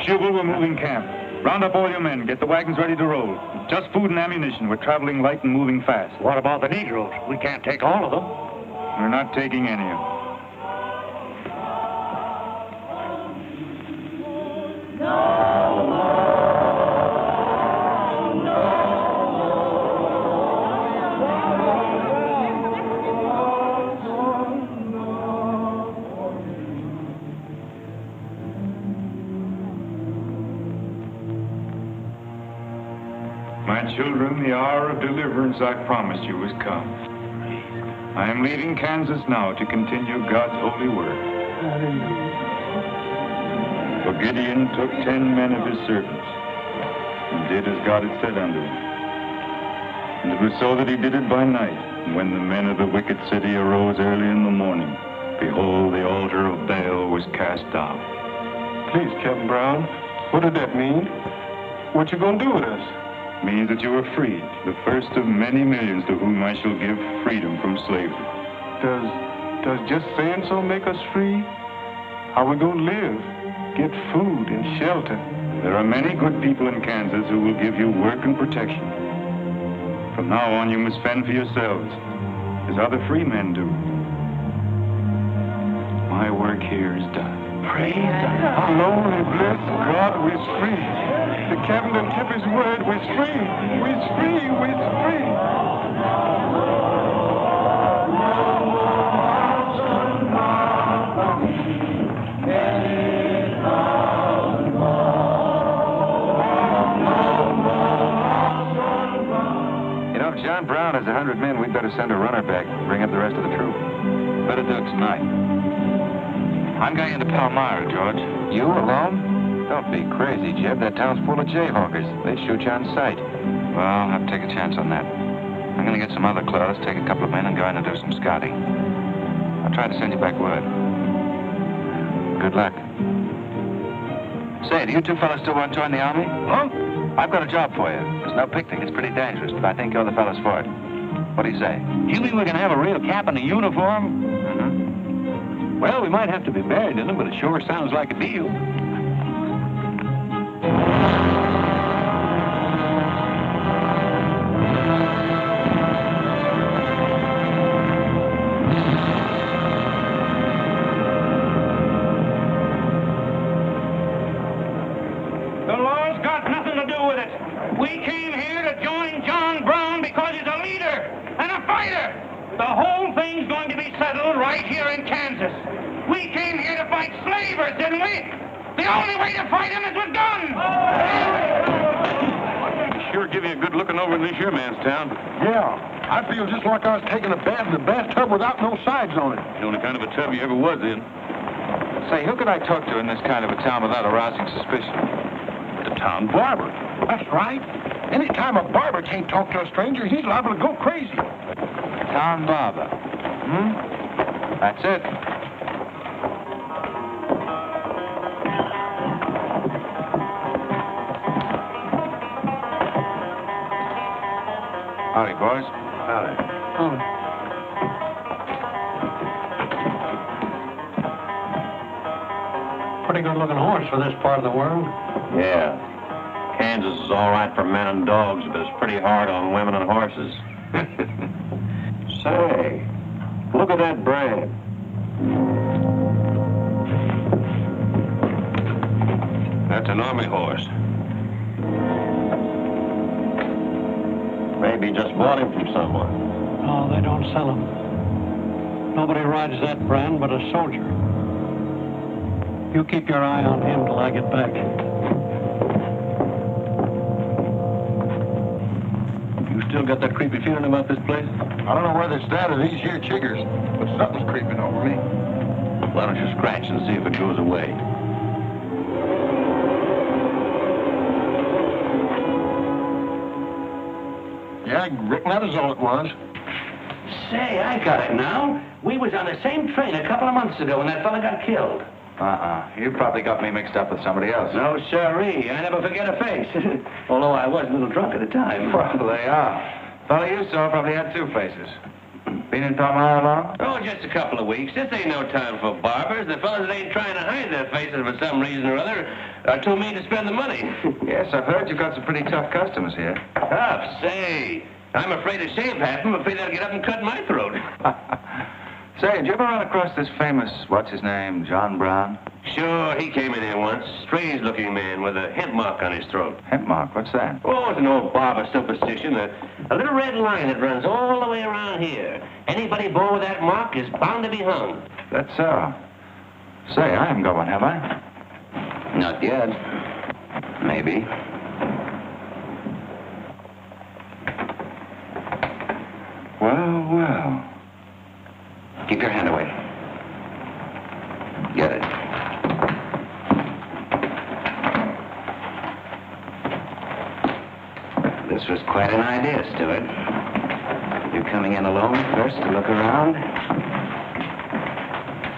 Jubal, we're moving camp. Round up all your men. Get the wagons ready to roll. Just food and ammunition. We're traveling light and moving fast. What about the Negroes? We can't take all of them. We're not taking any of them. My children, the hour of deliverance I promised you has come. I am leaving Kansas now to continue God's holy work. For Gideon took 10 men of his servants and did as God had said unto him. And it was so that he did it by night. And when the men of the wicked city arose early in the morning, behold, the altar of Baal was cast down. Please, Captain Brown, what did that mean? What you gonna do with us? Means that you are freed, the first of many millions to whom I shall give freedom from slavery. Does just saying so make us free? How we gonna live? Get food and shelter? There are many good people in Kansas who will give you work and protection. From now on, you must fend for yourselves, as other free men do. My work here is done. Praise God. Alone and bless God, we're free. The captain done kept his word. We're free. We're free. We're free. You know, if John Brown has 100 men, we'd better send a runner back and bring up the rest of the troop. Better do it tonight. I'm going into Palmyra, George. You alone? Don't be crazy, Jeb. That town's full of jayhawkers. They'd shoot you on sight. Well, I'll have to take a chance on that. I'm going to get some other clothes, take a couple of men, and go in and do some scouting. I'll try to send you back word. Good luck. Say, do you two fellas still want to join the Army? Huh? I've got a job for you. There's no picnic. It's pretty dangerous, but I think you're the fellas for it. What do you say? You mean we can have a real cap and a uniform? Mm-hmm. Well, we might have to be buried in them, but it sure sounds like a deal. The law's got nothing to do with it. We came here to join John Brown because he's a leader and a fighter. The whole thing's going to be settled right here in Kansas. We came here to fight slavers, didn't we? The only way to fight them is with guns. Sure give you a good looking over in this here man's town. Yeah, I feel just like I was taking a bath in a bathtub without no sides on it. The only kind of a tub you ever was in. Say, who could I talk to in this kind of a town without arousing suspicion? The town barber. That's right. Anytime a barber can't talk to a stranger, he's liable to go crazy. Town barber. That's it. Howdy, boys. Pretty good-looking horse for this part of the world. Yeah. Kansas is all right for men and dogs, but it's pretty hard on women and horses. Say, look at that brave. That's an army horse. Maybe just bought him from someone. No, they don't sell them. Nobody rides that brand but a soldier. You keep your eye on him till I get back. You still got that creepy feeling about this place? I don't know whether it's that or these here chiggers, but something's creeping over me. Why don't you scratch and see if it goes away? Yeah, I reckon that was all it was. Say, I got it now. We was on the same train a couple of months ago when that fella got killed. You probably got me mixed up with somebody else. No, sirree. I never forget a face. Although I was a little drunk at the time. Well, they are. Fellow you saw probably had two faces. Been in Palmyra long? Oh, just a couple of weeks. This ain't no time for barbers. The fellas that ain't trying to hide their faces for some reason or other are too mean to spend the money. Yes, I've heard you've got some pretty tough customers here. Tough? Say, I'm afraid to shave half of them. I'm afraid they'll get up and cut my throat. Say, did you ever run across this famous, what's his name, John Brown? Sure, he came in here once. Strange-looking man with a hemp mark on his throat. Hemp mark? What's that? Oh, it's an old barber superstition. A little red line that runs all the way around here. Anybody born with that mark is bound to be hung. That's so. Say, I haven't got one, have I? Not yet. Maybe. Well, well. Keep your hand away. Get it. This was quite an idea, Stewart. You're coming in alone first to look around?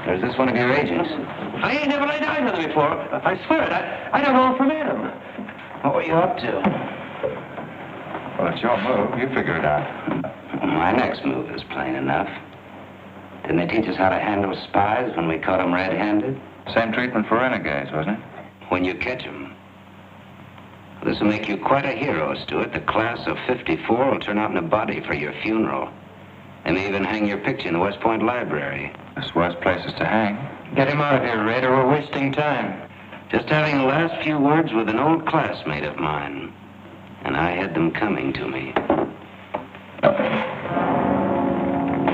Or is this one of your agents? I ain't never laid eyes on him before. I swear it. I don't know him from Adam. What were you up to? Well, it's your move. You figure it out. My next move is plain enough. Didn't they teach us how to handle spies when we caught them red-handed? Same treatment for renegades, wasn't it? When you catch them. This will make you quite a hero, Stewart. The class of '54 will turn out in a body for your funeral. They may even hang your picture in the West Point Library. There's worse places to hang. Get him out of here, Red, or we're wasting time. Just having the last few words with an old classmate of mine. And I had them coming to me. Come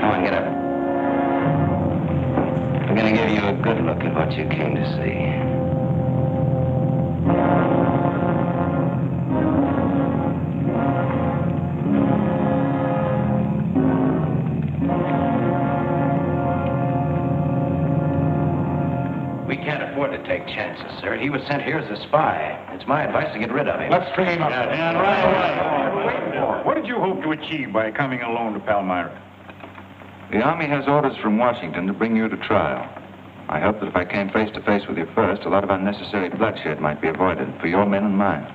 on, get up. I'm gonna give you a good look at what you came to see. We can't afford to take chances, sir. He was sent here as a spy. It's my advice to get rid of him. Let's string him up. And right away. What did you hope to achieve by coming alone to Palmyra? The Army has orders from Washington to bring you to trial. I hope that if I came face to face with you first, a lot of unnecessary bloodshed might be avoided for your men and mine.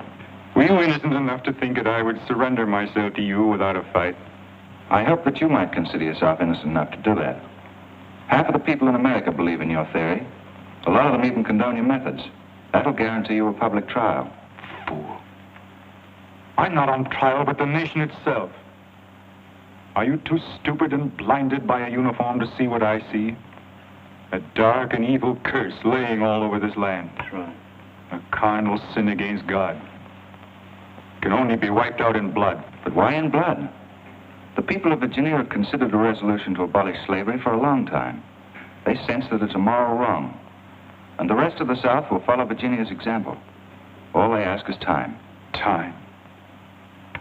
Were you innocent enough to think that I would surrender myself to you without a fight? I hope that you might consider yourself innocent enough to do that. Half of the people in America believe in your theory. A lot of them even condone your methods. That'll guarantee you a public trial. Fool. I'm not on trial, but the nation itself. Are you too stupid and blinded by a uniform to see what I see? A dark and evil curse laying all over this land. That's right. A carnal sin against God. Can only be wiped out in blood. But why in blood? The people of Virginia have considered a resolution to abolish slavery for a long time. They sense that it's a moral wrong. And the rest of the South will follow Virginia's example. All they ask is time. Time.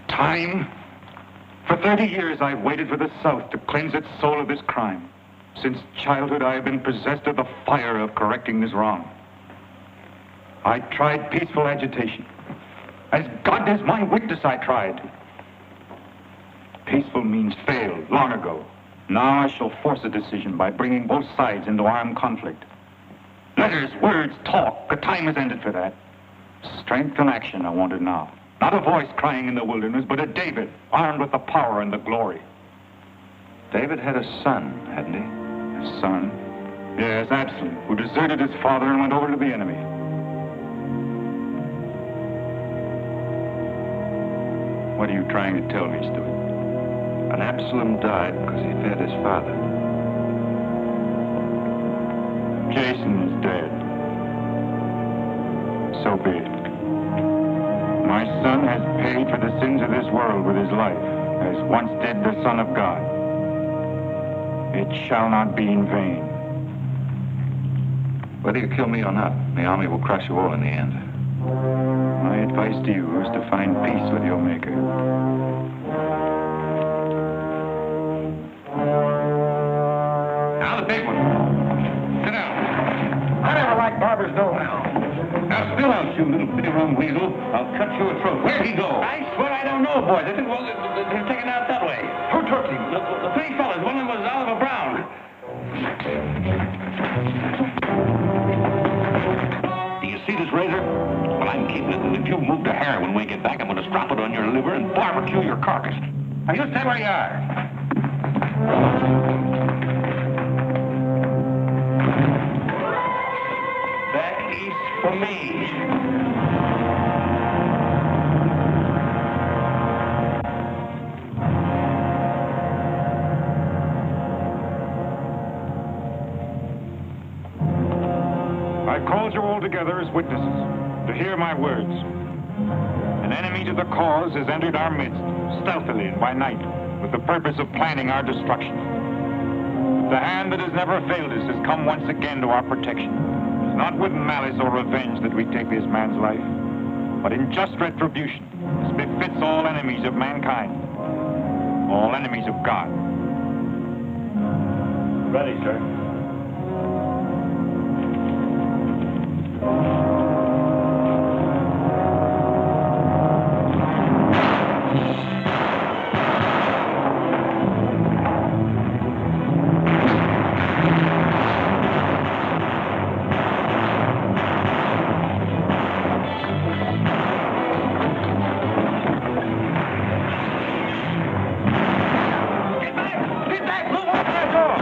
Time? For 30 years, I've waited for the South to cleanse its soul of this crime. Since childhood, I have been possessed of the fire of correcting this wrong. I tried peaceful agitation. As God is my witness, I tried. Peaceful means failed long ago. Now I shall force a decision by bringing both sides into armed conflict. Letters, words, talk. The time has ended for that. Strength and action are wanted now. Not a voice crying in the wilderness, but a David, armed with the power and the glory. David had a son, hadn't he? His son? Yes, Absalom, who deserted his father and went over to the enemy. What are you trying to tell me, Stuart? And Absalom died because he fed his father. Jason is dead. So be it. My son has paid for the sins of this world with his life, as once did the Son of God. It shall not be in vain. Whether you kill me or not, the army will crush you all in the end. My advice to you is to find peace with your Maker. Now the big one. Sit down. I never liked Barber's Dole. Now, still out, you little bitty rum weasel. I'll cut you a throat. Where'd he go? I swear I don't know, boys. They're taken out that way. Who took him? The three fellas. One of them was Oliver Brown. Do you see this razor? Well, I'm keeping it, and if you move to hair when we get back, I'm going to strap it on your liver and barbecue your carcass. Now, you stay where you are. Back east for me. I called you all together as witnesses to hear my words. An enemy to the cause has entered our midst, stealthily and by night, with the purpose of planning our destruction. The hand that has never failed us has come once again to our protection. It is not with malice or revenge that we take this man's life, but in just retribution, as befits all enemies of mankind, all enemies of God. Ready, sir. Get back! Move off that door!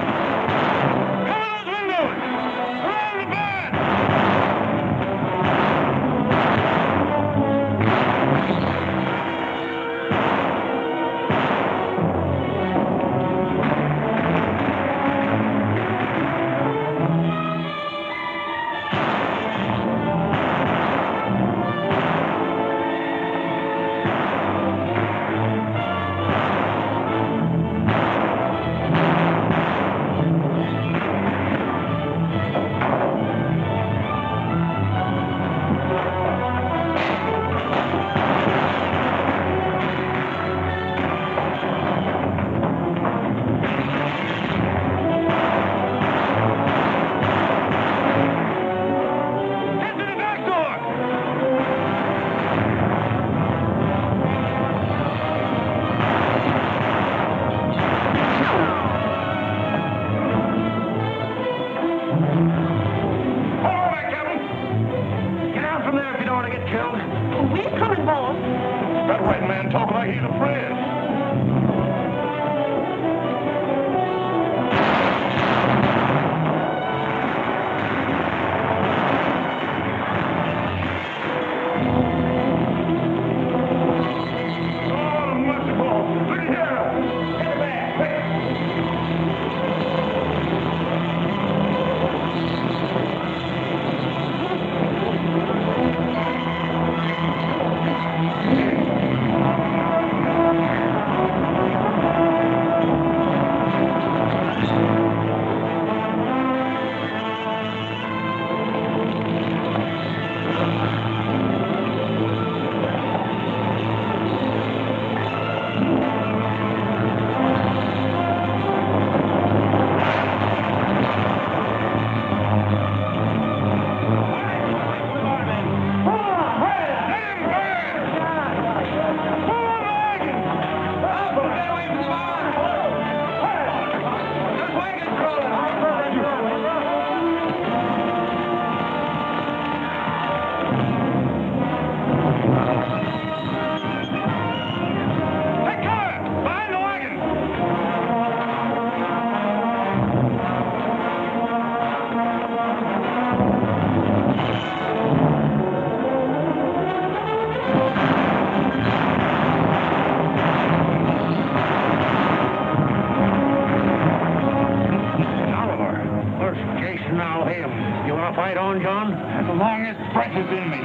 Now, him. You want to fight on, John? As long as breath is in me.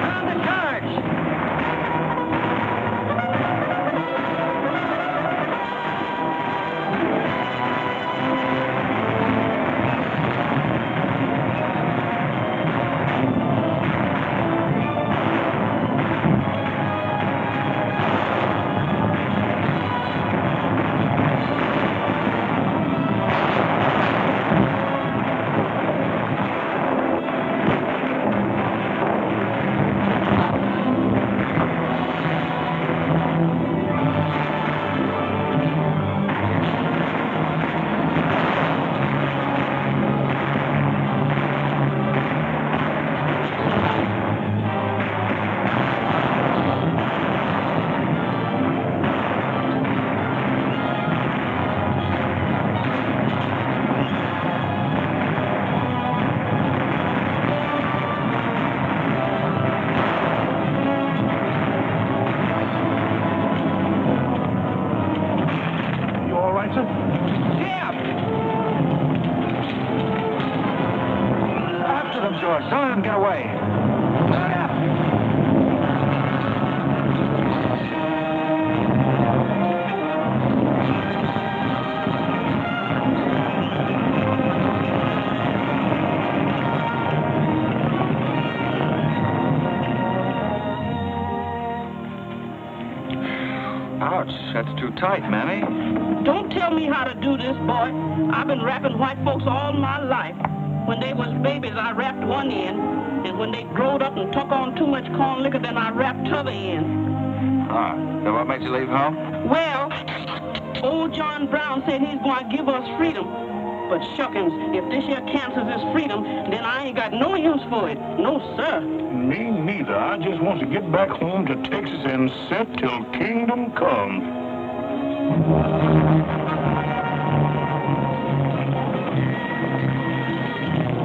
On the charge! Don't let him get away. Ouch, that's too tight, Mammy. Don't tell me how to do this, boy. I've been wrapping white folks all my life. When they was babies, I wrapped one end, and when they growed up and took on too much corn liquor, then I wrapped t'other end. Ah, so what made you leave home? Well, old John Brown said he's going to give us freedom. But shuckins, if this here Kansas is freedom, then I ain't got no use for it. No, sir. Me neither. I just want to get back home to Texas and set till kingdom come.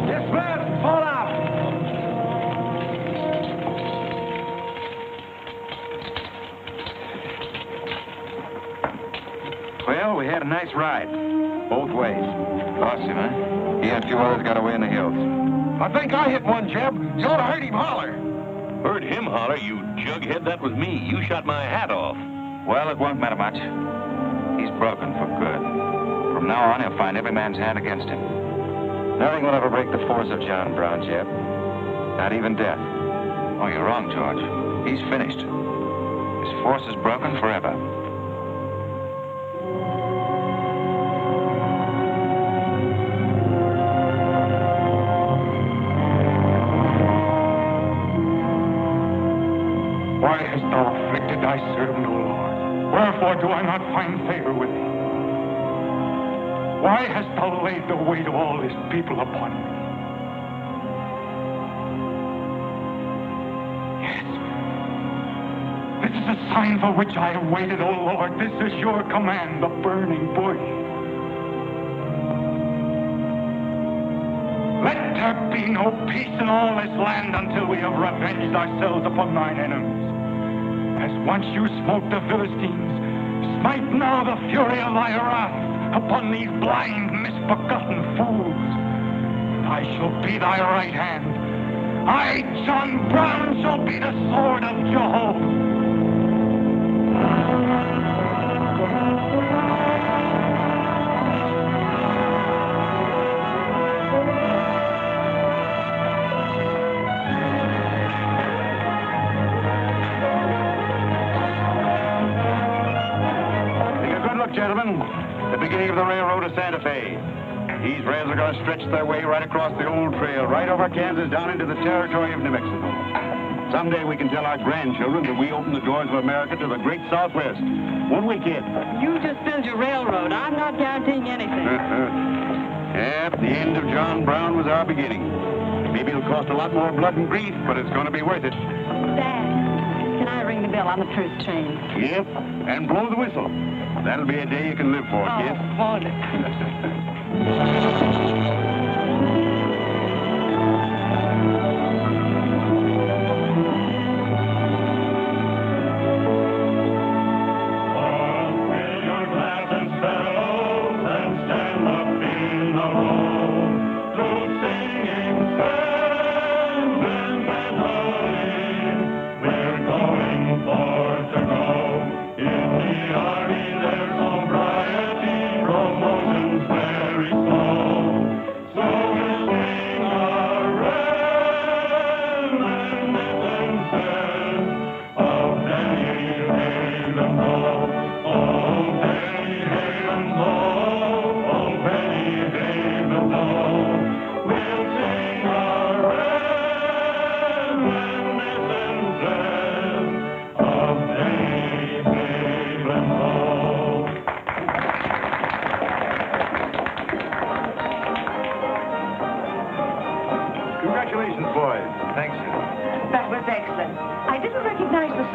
Dismissed! Fall out! Well, we had a nice ride. Both ways. Lost him, huh? He and a few others got away in the hills. I think I hit one, Jeb. You ought to heard him holler. Heard him holler, you jughead? That was me. You shot my hat off. Well, it won't matter much. He's broken for good. From now on, he'll find every man's hand against him. Nothing will ever break the force of John Brown, Jeb. Not even death. Oh, you're wrong, George. He's finished. His force is broken forever. Why hast thou afflicted thy servant, O Lord? Wherefore do I not find favor with thee? Why hast thou laid the weight of all this people upon me? Yes. This is a sign for which I have waited, O Lord. This is your command, the burning bush. Let there be no peace in all this land until we have revenged ourselves upon thine enemies. As once you smote the Philistines, smite now the fury of thy wrath upon these blind, misbegotten fools. And I shall be thy right hand. I, John Brown, shall be the sword of Jehovah. Gentlemen, the beginning of the railroad to Santa Fe. These rails are going to stretch their way right across the old trail, right over Kansas, down into the territory of New Mexico. Someday we can tell our grandchildren that we opened the doors of America to the great Southwest. Won't we, kid? You just build your railroad. I'm not guaranteeing anything. Yep, the end of John Brown was our beginning. Maybe it'll cost a lot more blood and grief, but it's going to be worth it. Dad, can I ring the bell on the truth train? Yep, and blow the whistle. That'll be a day you can live for, kid. Won't it? Fill your glass and spells and stand up in the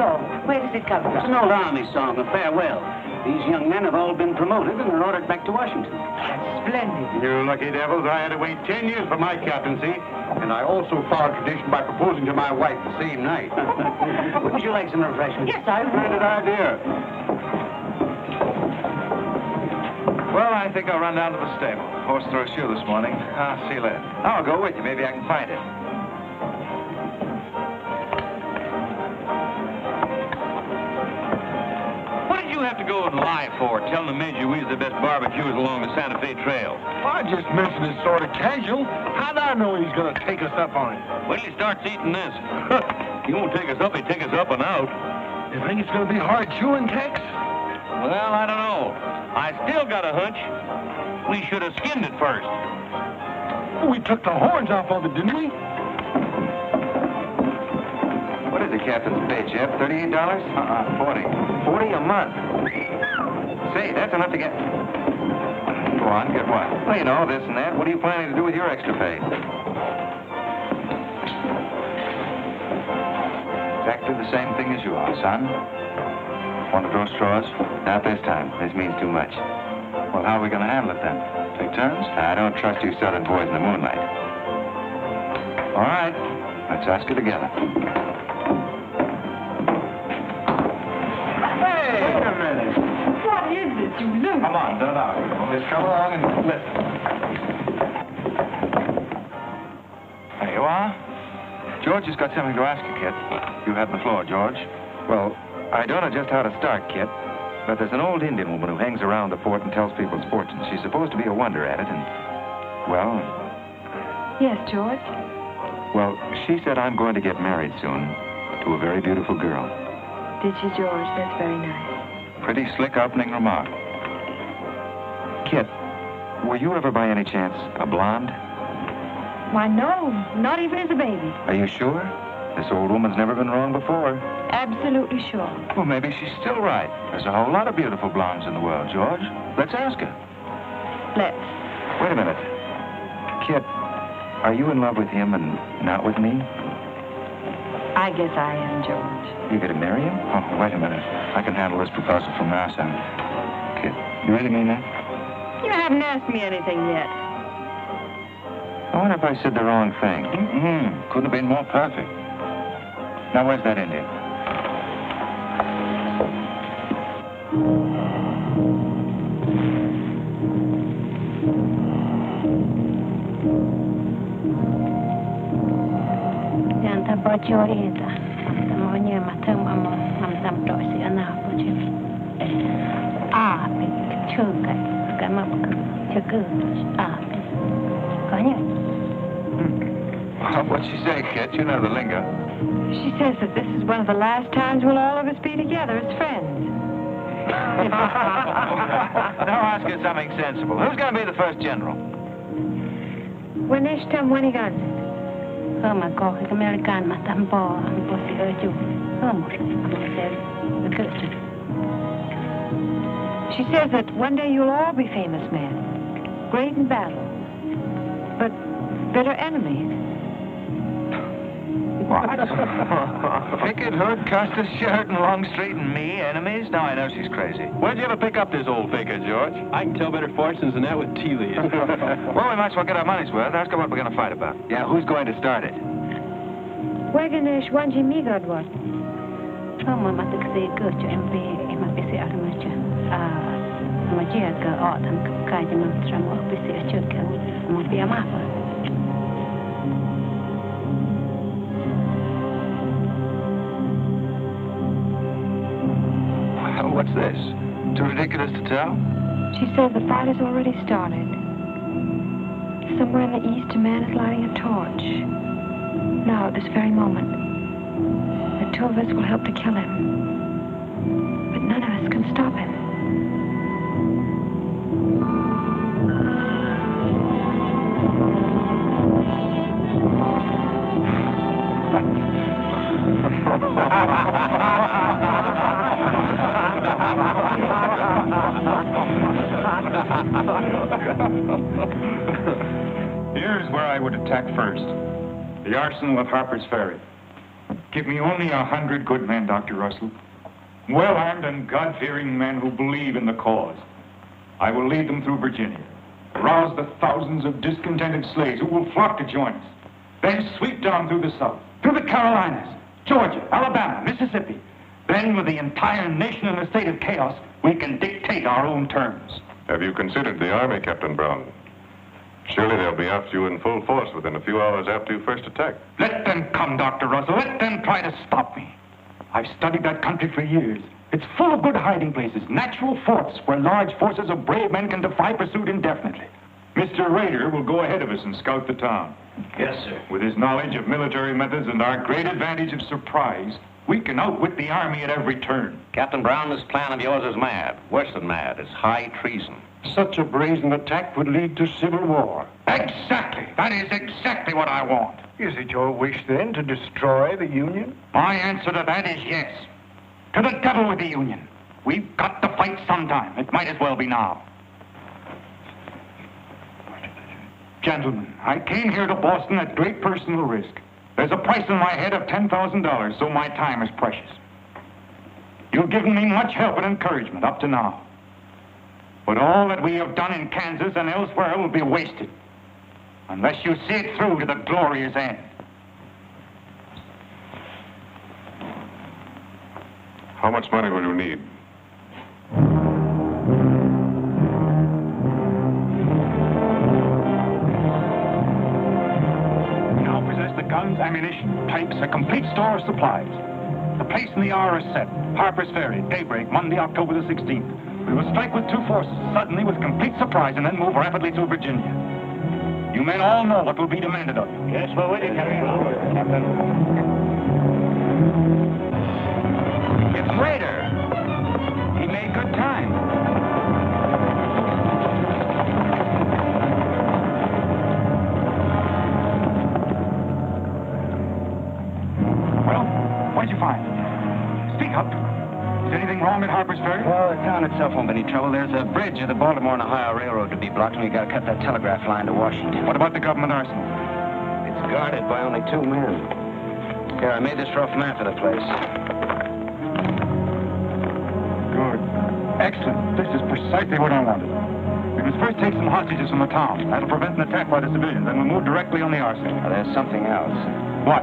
Oh, where does it come from? It's an old Army song, a farewell. These young men have all been promoted and are ordered back to Washington. That's splendid. You lucky devils, I had to wait 10 years for my captaincy. And I also followed tradition by proposing to my wife the same night. Wouldn't you like some refreshment? Yes, I would. Splendid idea. Well, I think I'll run down to the stable. Horse threw a shoe this morning. I'll see you later. I'll go with you. Maybe I can find it. What did you have to go and lie for, telling the men you was the best barbecuers along the Santa Fe Trail? I just mentioned it sort of casual. How'd I know he's going to take us up on it? Well, he starts eating this. He won't take us up, he'll take us up and out. You think it's going to be hard chewing, Tex? Well, I don't know. I still got a hunch. We should have skinned it first. We took the horns off of it, didn't we? What is the captain's pay, Jeff? $38? 40. 40 a month. Say, that's enough to get... Go on, get what? Well, you know, this and that. What are you planning to do with your extra pay? Exactly the same thing as you are, son. Want to draw straws? Not this time. This means too much. Well, how are we going to handle it then? Take turns? I don't trust you southern boys in the moonlight. All right. Let's ask you together. Hey! Wait a minute. What is it, you look? Come on, don't argue. Just come along and listen. There you are. George has got something to ask you, Kit. You have the floor, George. Well, I don't know just how to start, Kit, but there's an old Indian woman who hangs around the fort and tells people's fortunes. She's supposed to be a wonder at it, and, well... Yes, George? Well, she said I'm going to get married soon to a very beautiful girl. Did she, George? That's very nice. Pretty slick opening remark. Kit, were you ever by any chance a blonde? Why, no. Not even as a baby. Are you sure? This old woman's never been wrong before. Absolutely sure. Well, maybe she's still right. There's a whole lot of beautiful blondes in the world, George. Let's ask her. Let's. Wait a minute. Kit, are you in love with him and not with me? I guess I am, George. You gonna marry him? Oh, wait a minute. I can handle this proposal from our side. Kit, you really mean that? You haven't asked me anything yet. I wonder if I said the wrong thing. Couldn't have been more perfect. Now, where's that Indian? Janta bocor itu, temunya macam macam dosi anak bocor. Juga, kamu juga Kanya. What'd she say, Kit? You know the lingo. She says that this is one of the last times we'll all of us be together as friends. Now ask her something sensible. Who's going to be the first general? Waneshtam Wanigan. Hama ko American matambo ang posi oju. Hama said She says that one day you'll all be famous men, great in battle, but bitter enemies. What? Picket, hood, Custer's shirt, and Longstreet, and me, enemies? Now I know she's crazy. Where'd you ever pick up this old faker, George? I can tell better fortunes than that with tea leaves. Well, we might as well get our money's worth. Ask her what we're going to fight about. Yeah, who's going to start it? Waganesh Wanji Migodwat. Hama matakse gochu MB imapisi armacha. Majia ka autumn kajima tramo bisi achuka mabia mapa. What's this? Too ridiculous to tell? She says the fight has already started. Somewhere in the east, a man is lighting a torch. Now, at this very moment, the two of us will help to kill him. But none of us can stop him. Here's where I would attack first. The arsenal of Harper's Ferry. Give me only 100 good men, Dr. Russell. Well-armed and God-fearing men who believe in the cause. I will lead them through Virginia, rouse the thousands of discontented slaves who will flock to join us, then sweep down through the South, through the Carolinas, Georgia, Alabama, Mississippi. Then, with the entire nation in a state of chaos, we can dictate our own terms. Have you considered the Army, Captain Brown? Surely they'll be after you in full force within a few hours after you first attack. Let them come, Dr. Russell. Let them try to stop me. I've studied that country for years. It's full of good hiding places, natural forts where large forces of brave men can defy pursuit indefinitely. Mr. Rader will go ahead of us and scout the town. Yes, sir. With his knowledge of military methods and our great advantage of surprise, we can outwit the Army at every turn. Captain Brown, this plan of yours is mad. Worse than mad. It's high treason. Such a brazen attack would lead to civil war. Exactly. That is exactly what I want. Is it your wish, then, to destroy the Union? My answer to that is yes. To the devil with the Union. We've got to fight sometime. It might as well be now. Gentlemen, I came here to Boston at great personal risk. There's a price in my head of $10,000, so my time is precious. You've given me much help and encouragement up to now. But all that we have done in Kansas and elsewhere will be wasted unless you see it through to the glorious end. How much money will you need? We now possess the guns, ammunition, tanks, a complete store of supplies. The place and the hour is set. Harper's Ferry, daybreak, Monday, October the 16th. We will strike with two forces, suddenly with complete surprise, and then move rapidly through Virginia. You men all know what will be demanded of you. Yes, we're with you, Captain. It's Rader. He made good time. Well, what'd you find? Speak up. Is anything wrong at Harper's Ferry? Well, the town itself won't be any trouble. There's a bridge of the Baltimore and Ohio Railroad to be blocked, and we got to cut that telegraph line to Washington. What about the government arsenal? It's guarded by only 2 men. Here, I made this rough map of the place. Good. Excellent. This is precisely what I wanted. We must first take some hostages from the town. That'll prevent an attack by the civilians, and we'll move directly on the arsenal. Now, there's something else. What?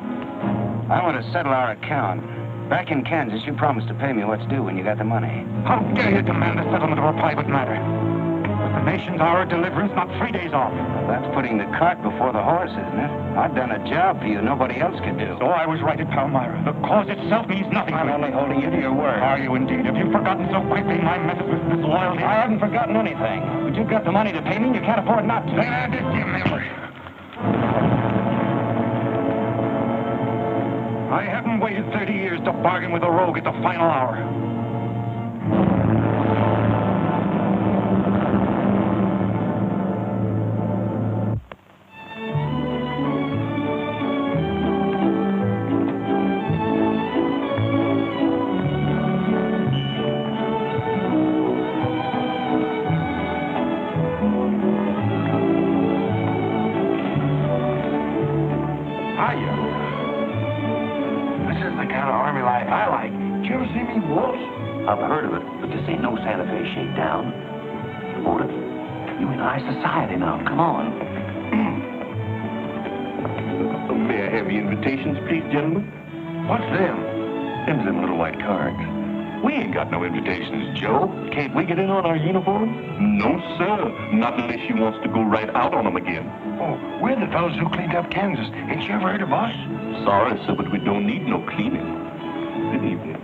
I want to settle our account. Back in Kansas, you promised to pay me what's due when you got the money. How dare you demand the settlement of a private matter? The nation's hour of deliverance, not 3 days off. Well, that's putting the cart before the horse, isn't it? I've done a job for you nobody else could do. So I was right at Palmyra. The cause itself means nothing to me. I'm only holding you to your word. Are you indeed? Have you forgotten so quickly my methods with disloyalty? I haven't forgotten anything. But you've got the money to pay me, and you can't afford not to. Then I did remember. I haven't waited 30 years to bargain with a rogue at the final hour. I've heard of it, but this ain't no Santa Fe shakedown. Motive? You in high society now. Come on. May I have your invitations, please, gentlemen? What's them? Them little white cards. We ain't got no invitations, Joe. Can't we get in on our uniforms? No, sir. Not unless you wants to go right out on them again. Oh, we're the fellows who cleaned up Kansas. Ain't you ever heard of us? Sorry, sir, but we don't need no cleaning. Good evening.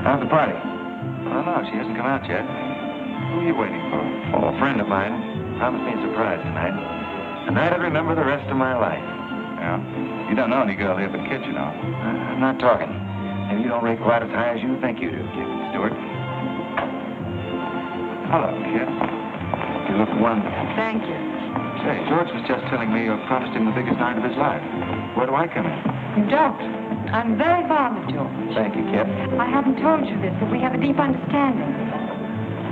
How's the party? I don't know. She hasn't come out yet. Who are you waiting for? Oh, a friend of mine. Promised me a surprise tonight. A night I'd remember the rest of my life. Yeah? You don't know any girl here but Kit, you know. I'm not talking. Maybe you don't rate quite as high as you think you do, Captain Stewart. Hello, kid. You look wonderful. Thank you. Say, George was just telling me you promised him the biggest night of his life. Where do I come in? You don't. I'm very fond of George. Thank you, kid. I haven't told you this, but we have a deep understanding.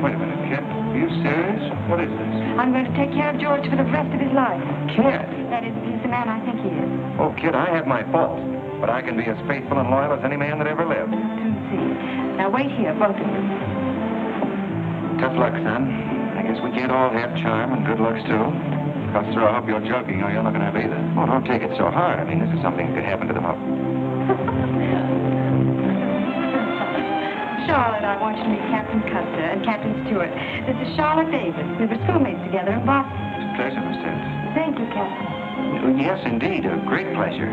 Wait a minute, kid. Are you serious? What is this? I'm going to take care of George for the rest of his life. Kid? That is, he's the man I think he is. Oh, kid, I have my faults. But I can be as faithful and loyal as any man that ever lived. Now wait here, both of you. Tough luck, son. I guess we can't all have charm and good looks, too. Custer, I hope you're joking, or you're not going to have either. Oh, don't take it so hard. I mean, this is something that could happen to them all. Charlotte, I want you to meet Captain Custer and Captain Stewart. This is Charlotte Davis. We were schoolmates together in Boston. It's a pleasure, Miss Davis. Thank you, Captain. Oh, yes, indeed. A great pleasure.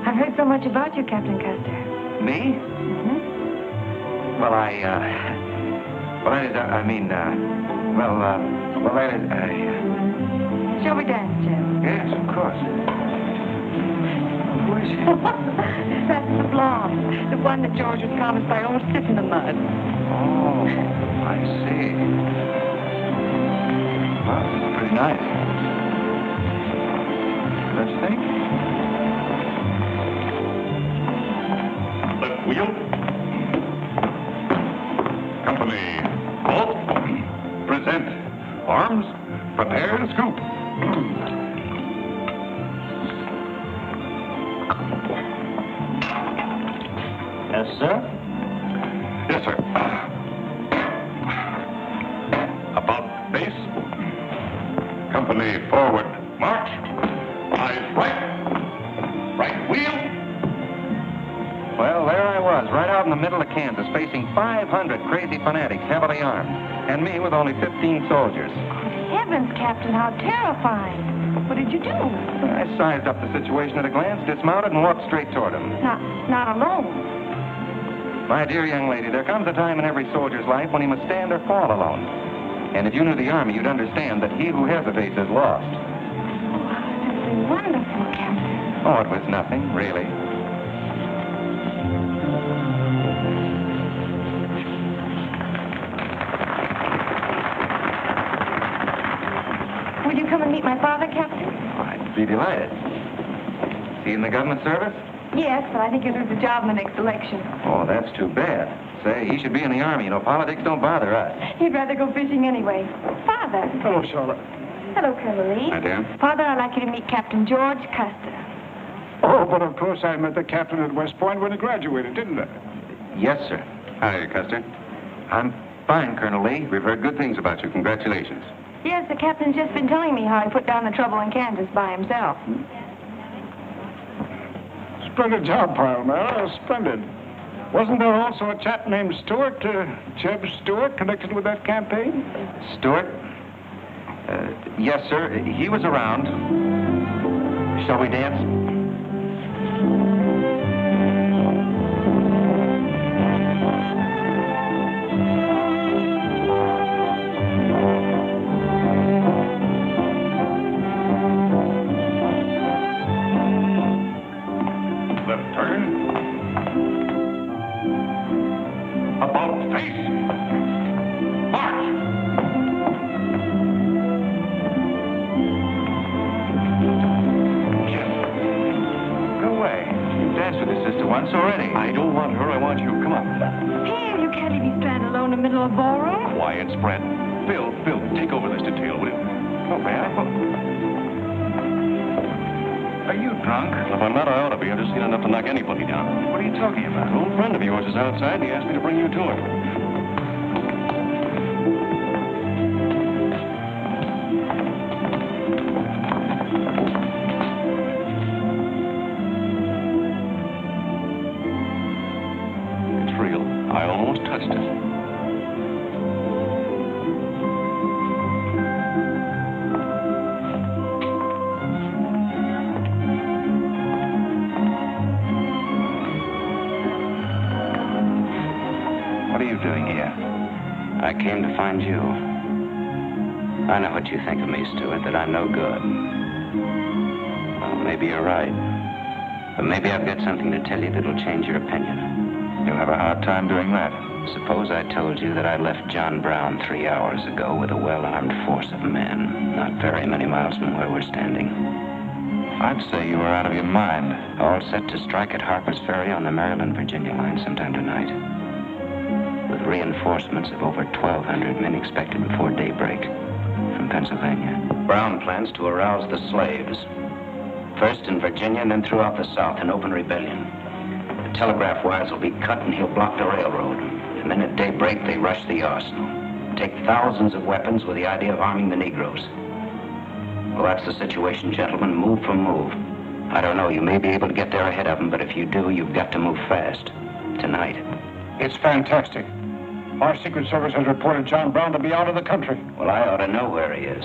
I've heard so much about you, Captain Custer. Me? Mm-hmm. Well, that is, Shall we dance, Jim? Yes, of course. Who is she? That's the blonde. The one that George was promised by old Stiff in the Mud. Oh, I see. Well, pretty nice. Let's think. Left wheel. Company. Halt. Present. Arms. Prepare to scoop. Yes, sir? Yes, sir. About face. Company forward. March. Eyes right. Right wheel. Well, there I was, right out in the middle of Kansas, facing 500 crazy fanatics, heavily armed, and me with only 15 soldiers. Heavens, Captain, how terrifying. What did you do? I sized up the situation at a glance, dismounted, and walked straight toward them. Not alone. My dear young lady, there comes a time in every soldier's life when he must stand or fall alone. And if you knew the Army, you'd understand that he who hesitates is lost. Oh, this is wonderful, Captain. Oh, it was nothing, really. Will you come and meet my father, Captain? I'd be delighted. Is he in the government service? Yes, but I think he'll lose the job in the next election. Oh, that's too bad. Say, he should be in the Army. You know, politics don't bother us. He'd rather go fishing anyway. Father. Hello, Charlotte. Hello, Colonel Lee. Hi, dear. Father, I'd like you to meet Captain George Custer. Oh, but of course I met the captain at West Point when he graduated, didn't I? Yes, sir. Hi, Custer. I'm fine, Colonel Lee. We've heard good things about you. Congratulations. Yes, the captain's just been telling me how he put down the trouble in Kansas by himself. Splendid job, pile, man. Oh, splendid. Wasn't there also a chap named Stewart, Jeb Stewart, connected with that campaign? Stewart? Yes, sir. He was around. Shall we dance? Left turn. About face. March. Go away. You've danced with his sister once already. I don't want her. I want you. Come on. Here, you can't leave me stranded alone in the middle of a ballroom. Quiet, Brent. Phil, take over this detail, will you? Oh, man. Are you drunk? If I'm not, I ought to be. I've just seen enough to knock anybody down. What are you talking about? An old friend of yours is outside, and he asked me to bring you to him. It's real. I almost touched it. What are you doing here? I came to find you. I know what you think of me, Stewart, that I'm no good. Well, maybe you're right. But maybe I've got something to tell you that'll change your opinion. You'll have a hard time doing that. Suppose I told you that I left John Brown 3 hours ago with a well-armed force of men, not very many miles from where we're standing. I'd say you were out of your mind. All set to strike at Harper's Ferry on the Maryland-Virginia line sometime tonight. With reinforcements of over 1,200 men expected before daybreak from Pennsylvania. Brown plans to arouse the slaves. First in Virginia and then throughout the South in open rebellion. The telegraph wires will be cut and he'll block the railroad. And then at daybreak they rush the arsenal. Take thousands of weapons with the idea of arming the Negroes. Well, that's the situation, gentlemen. Move for move. I don't know, you may be able to get there ahead of them, but if you do, you've got to move fast. Tonight. It's fantastic. Our Secret Service has reported John Brown to be out of the country. Well, I ought to know where he is.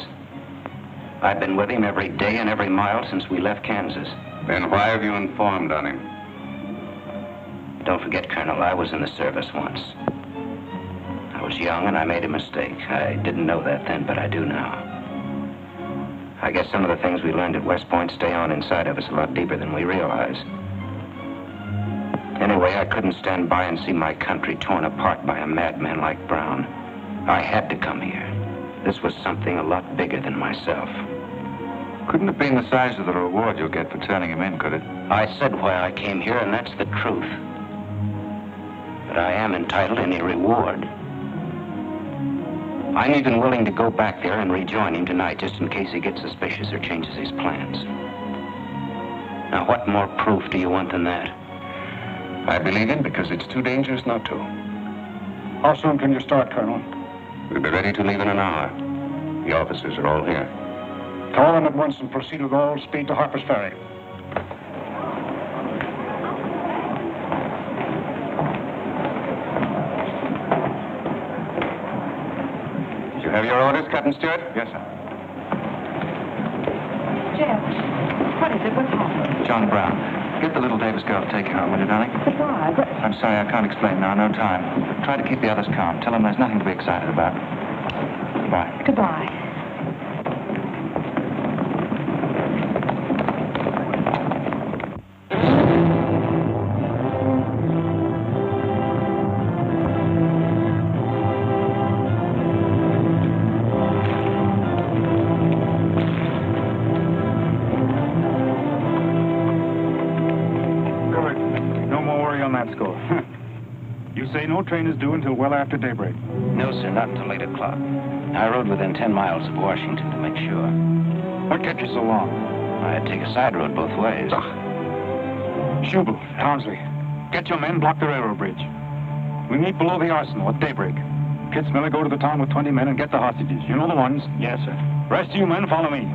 I've been with him every day and every mile since we left Kansas. Then why have you informed on him? Don't forget, Colonel, I was in the service once. I was young and I made a mistake. I didn't know that then, but I do now. I guess some of the things we learned at West Point stay on inside of us a lot deeper than we realize. Anyway, I couldn't stand by and see my country torn apart by a madman like Brown. I had to come here. This was something a lot bigger than myself. Couldn't have been the size of the reward you'll get for turning him in, could it? I said why I came here, and that's the truth. But I am entitled to any reward. I'm even willing to go back there and rejoin him tonight, just in case he gets suspicious or changes his plans. Now, what more proof do you want than that? I believe him because it's too dangerous not to. How soon can you start, Colonel? We'll be ready to leave in an hour. The officers are all here. Call them at once and proceed with all speed to Harper's Ferry. Did you have your orders, Captain Stewart? Yes, sir. Jeff, what is it? What's happened? John Brown. Get the little Davis girl to take you home, will you, darling? But why? But... I'm sorry, I can't explain now. No time. Try to keep the others calm. Tell them there's nothing to be excited about. Goodbye. Goodbye. No train is due until well after daybreak. No, sir, not until 8 o'clock. I rode within 10 miles of Washington to make sure. What kept you so long? I had to take a side road both ways. Schubel, Townsley, get your men, block the railroad bridge. We meet below the arsenal at daybreak. Kitzmiller, go to the town with 20 men and get the hostages. You know the ones? Yes, sir. Rest of you men, follow me.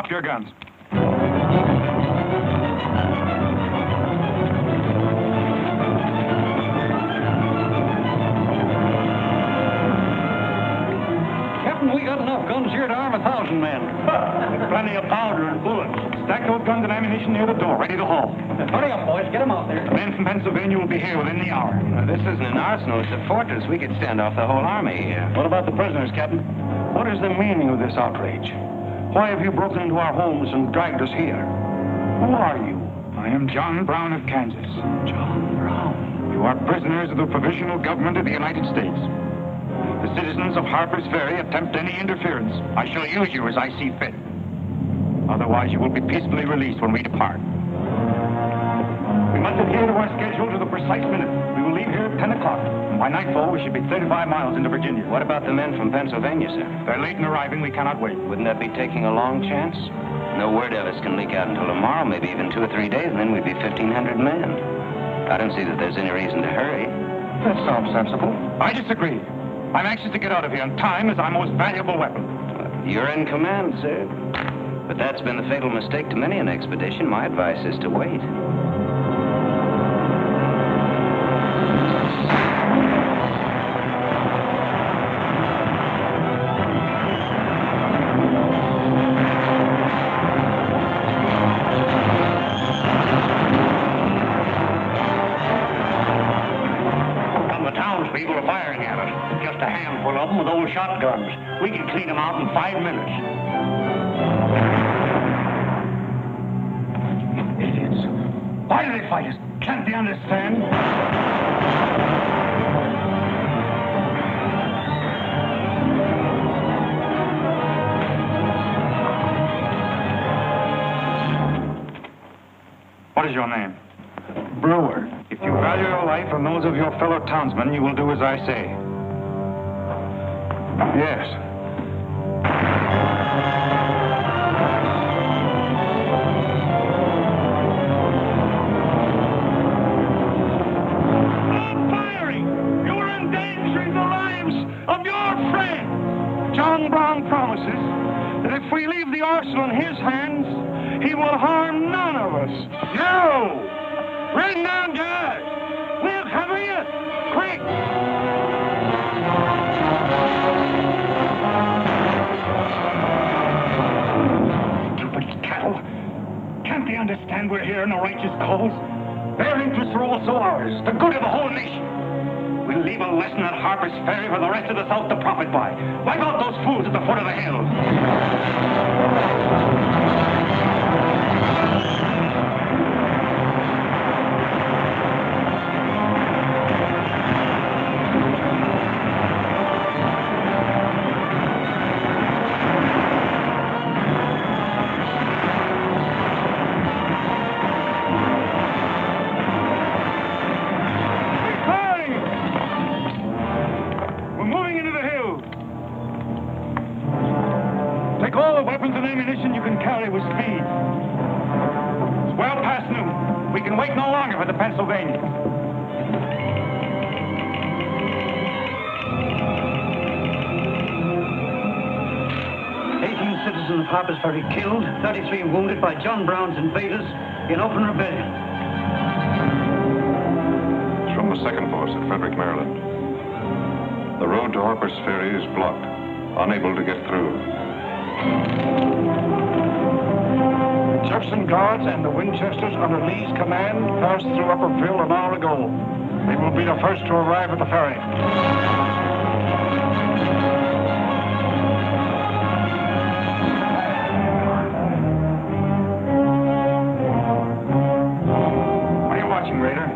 Your guns. Captain, we got enough guns here to arm 1,000 men. With plenty of powder and bullets. Stack those guns and ammunition near the door, ready to haul. Hurry up, boys. Get them out there. The men from Pennsylvania will be here within the hour. Now, this isn't an arsenal. It's a fortress. We could stand off the whole army here. What about the prisoners, Captain? What is the meaning of this outrage? Why have you broken into our homes and dragged us here? Who are you? I am John Brown of Kansas. John Brown. You are prisoners of the provisional government of the United States. The citizens of Harper's Ferry attempt any interference. I shall use you as I see fit. Otherwise, you will be peacefully released when we depart. We must adhere to our schedule to the precise minute. We will leave here at 10 o'clock. And by nightfall, we should be 35 miles into Virginia. What about the men from Pennsylvania, sir? They're late in arriving. We cannot wait. Wouldn't that be taking a long chance? No word of us can leak out until tomorrow, maybe even 2 or 3 days, and then we'd be 1,500 men. I don't see that there's any reason to hurry. That sounds sensible. I disagree. I'm anxious to get out of here, and time is our most valuable weapon. You're in command, sir. But that's been the fatal mistake to many an expedition. My advice is to wait. just a handful of them with old shotguns. We can clean them out in 5 minutes. Idiots. Why do they fight us? Can't they understand? What is your name? Brewer. If you value your life and those of your fellow townsmen, you will do as I say. Yes. Stop firing! You are endangering the lives of your friend. John Brown promises that if we leave the arsenal in his hands, he will harm none of us. No! Bring down guards! We'll cover you! Quick! Stupid cattle! Can't they understand we're here in a righteous cause? Their interests are also ours, the good of the whole nation. We'll leave a lesson at Harper's Ferry for the rest of the South to profit by. Wipe out those fools at the foot of the hills. Take all the weapons and ammunition you can carry with speed. It's well past noon. We can wait no longer for the Pennsylvania. 18 citizens of Harper's Ferry killed, 33 wounded by John Brown's invaders in open rebellion. It's from the second force at Frederick, Maryland. The road to Harper's Ferry is blocked, unable to get through. Jefferson Guards and the Winchesters under Lee's command passed through Upperville an hour ago. They will be the first to arrive at the ferry. What are you watching, Raider?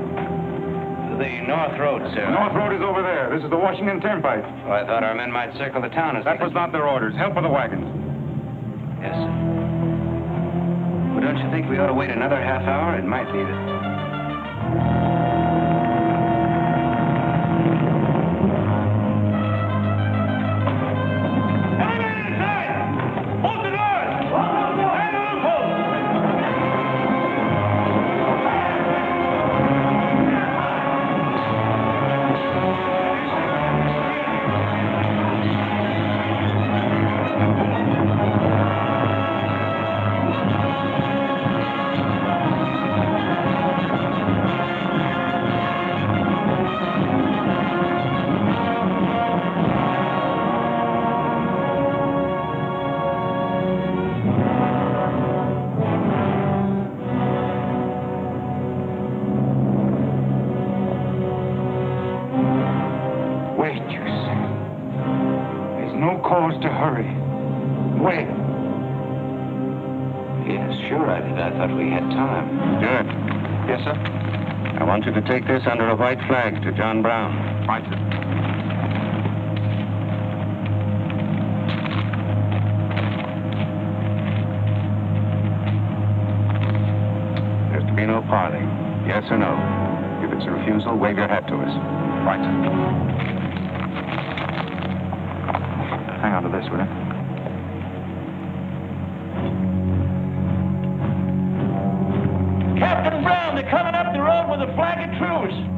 The North Road, sir. North Road is over there. This is the Washington Turnpike. Oh, I thought our men might circle the town as That was not their orders. Help with the wagons. Yes, sir. Well, don't you think we ought to wait another half hour? It might be that... To hurry. Wait. Yes, sure I did. I thought we had time. Good. Yes, sir? I want you to take this under a white flag to John Brown. Right, sir. There's to be no parley. Yes or no. If it's a refusal, wave your hat to us. Right, sir. Hang on to this, will you? Captain Brown, they're coming up the road with a flag of truce.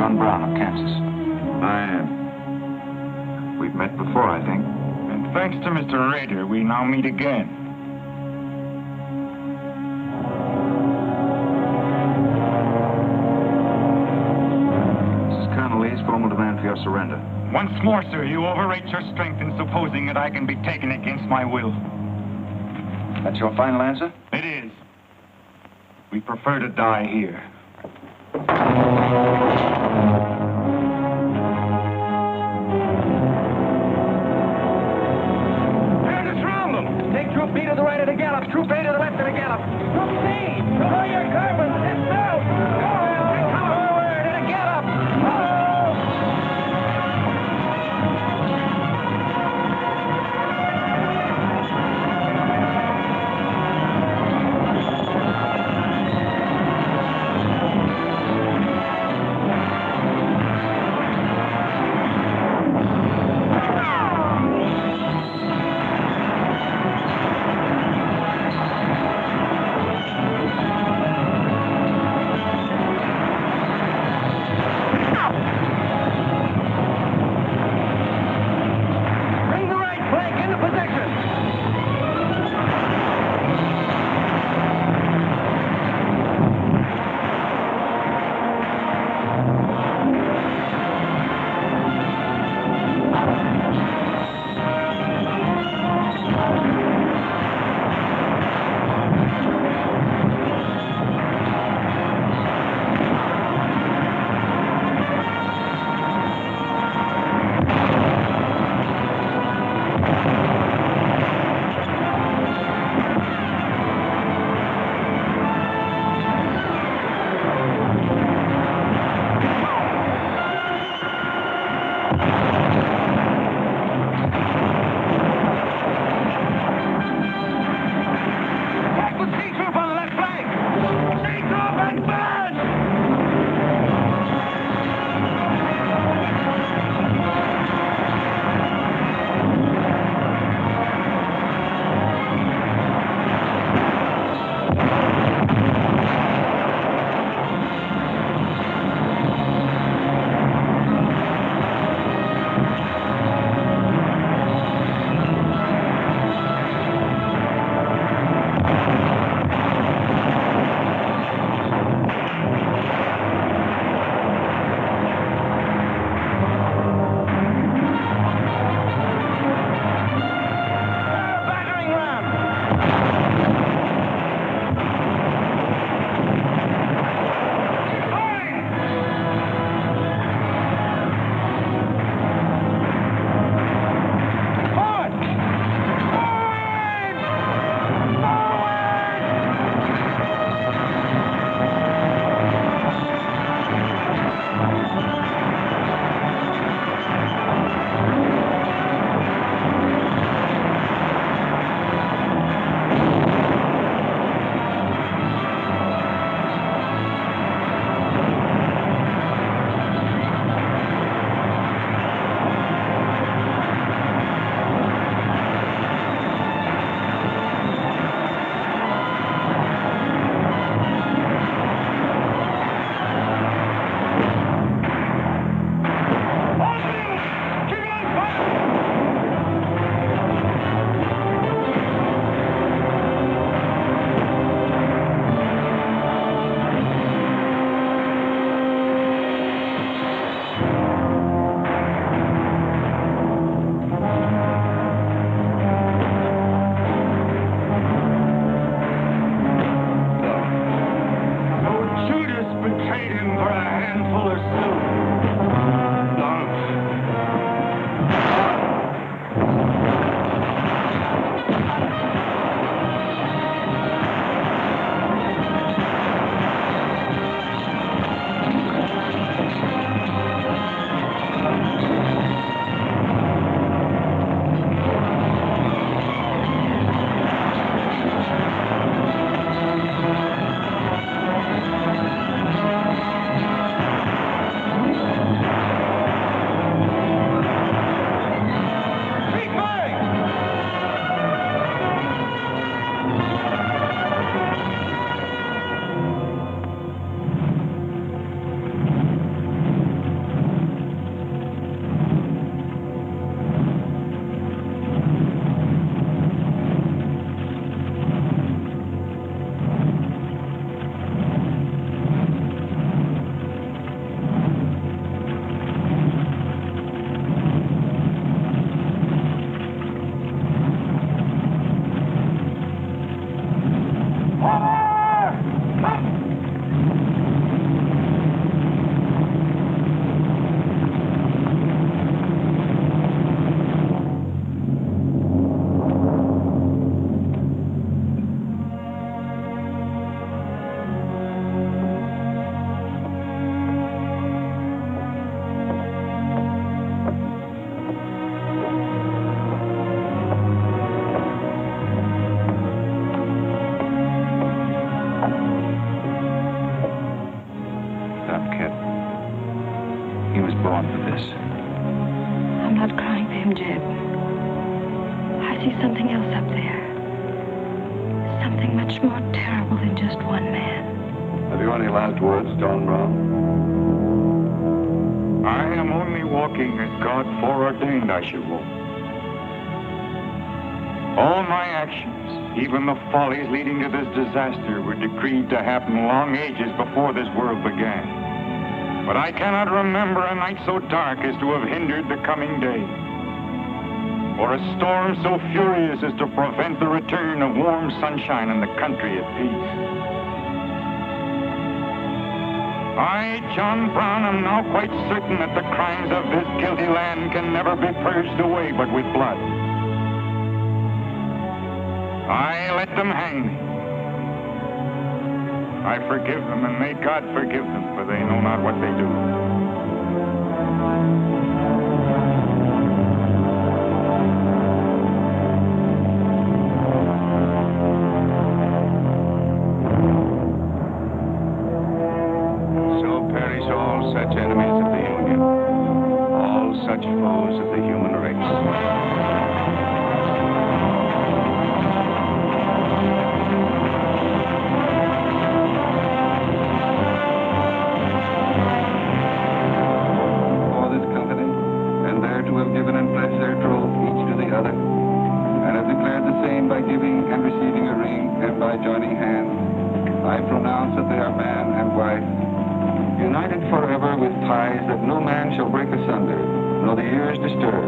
John Brown of Kansas. I am. We've met before, I think. And thanks to Mr. Rader, we now meet again. This is Colonel Lee's formal demand for your surrender. Once more, sir, you overrate your strength in supposing that I can be taken against my will. That's your final answer? It is. We prefer to die here. Bandits, round them! Take Troop B to the right of the gallop, Troop A to the left of the gallop. Troop C, throw your carbons, head south! Come forward at a gallop! on with this. I'm not crying for him, Jed. I see something else up there. Something much more terrible than just one man. Have you any last words, John Brown? I am only walking as God foreordained I should walk. All my actions, even the follies leading to this disaster, were decreed to happen long ages before this world began. But I cannot remember a night so dark as to have hindered the coming day, or a storm so furious as to prevent the return of warm sunshine and the country at peace. I, John Brown, am now quite certain that the crimes of this guilty land can never be purged away but with blood. I let them hang me. I forgive them, and may God forgive them, for they know not what they do. So perish all such enemies of the Union, all such foes of the human race. Given and pledged their troth each to the other, and have declared the same by giving and receiving a ring and by joining hands, I pronounce that they are man and wife, united forever with ties that no man shall break asunder, nor the years disturb,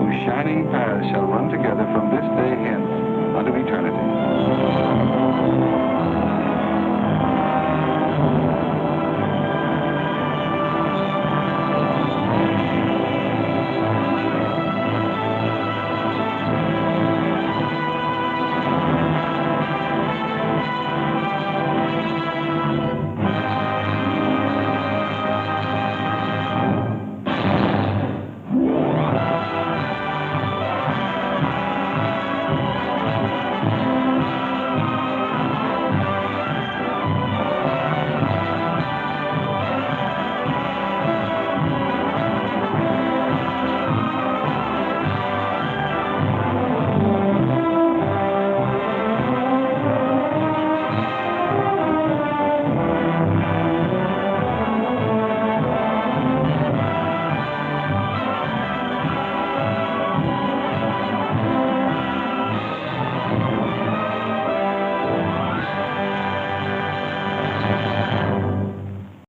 whose shining paths shall run together from this day hence unto eternity.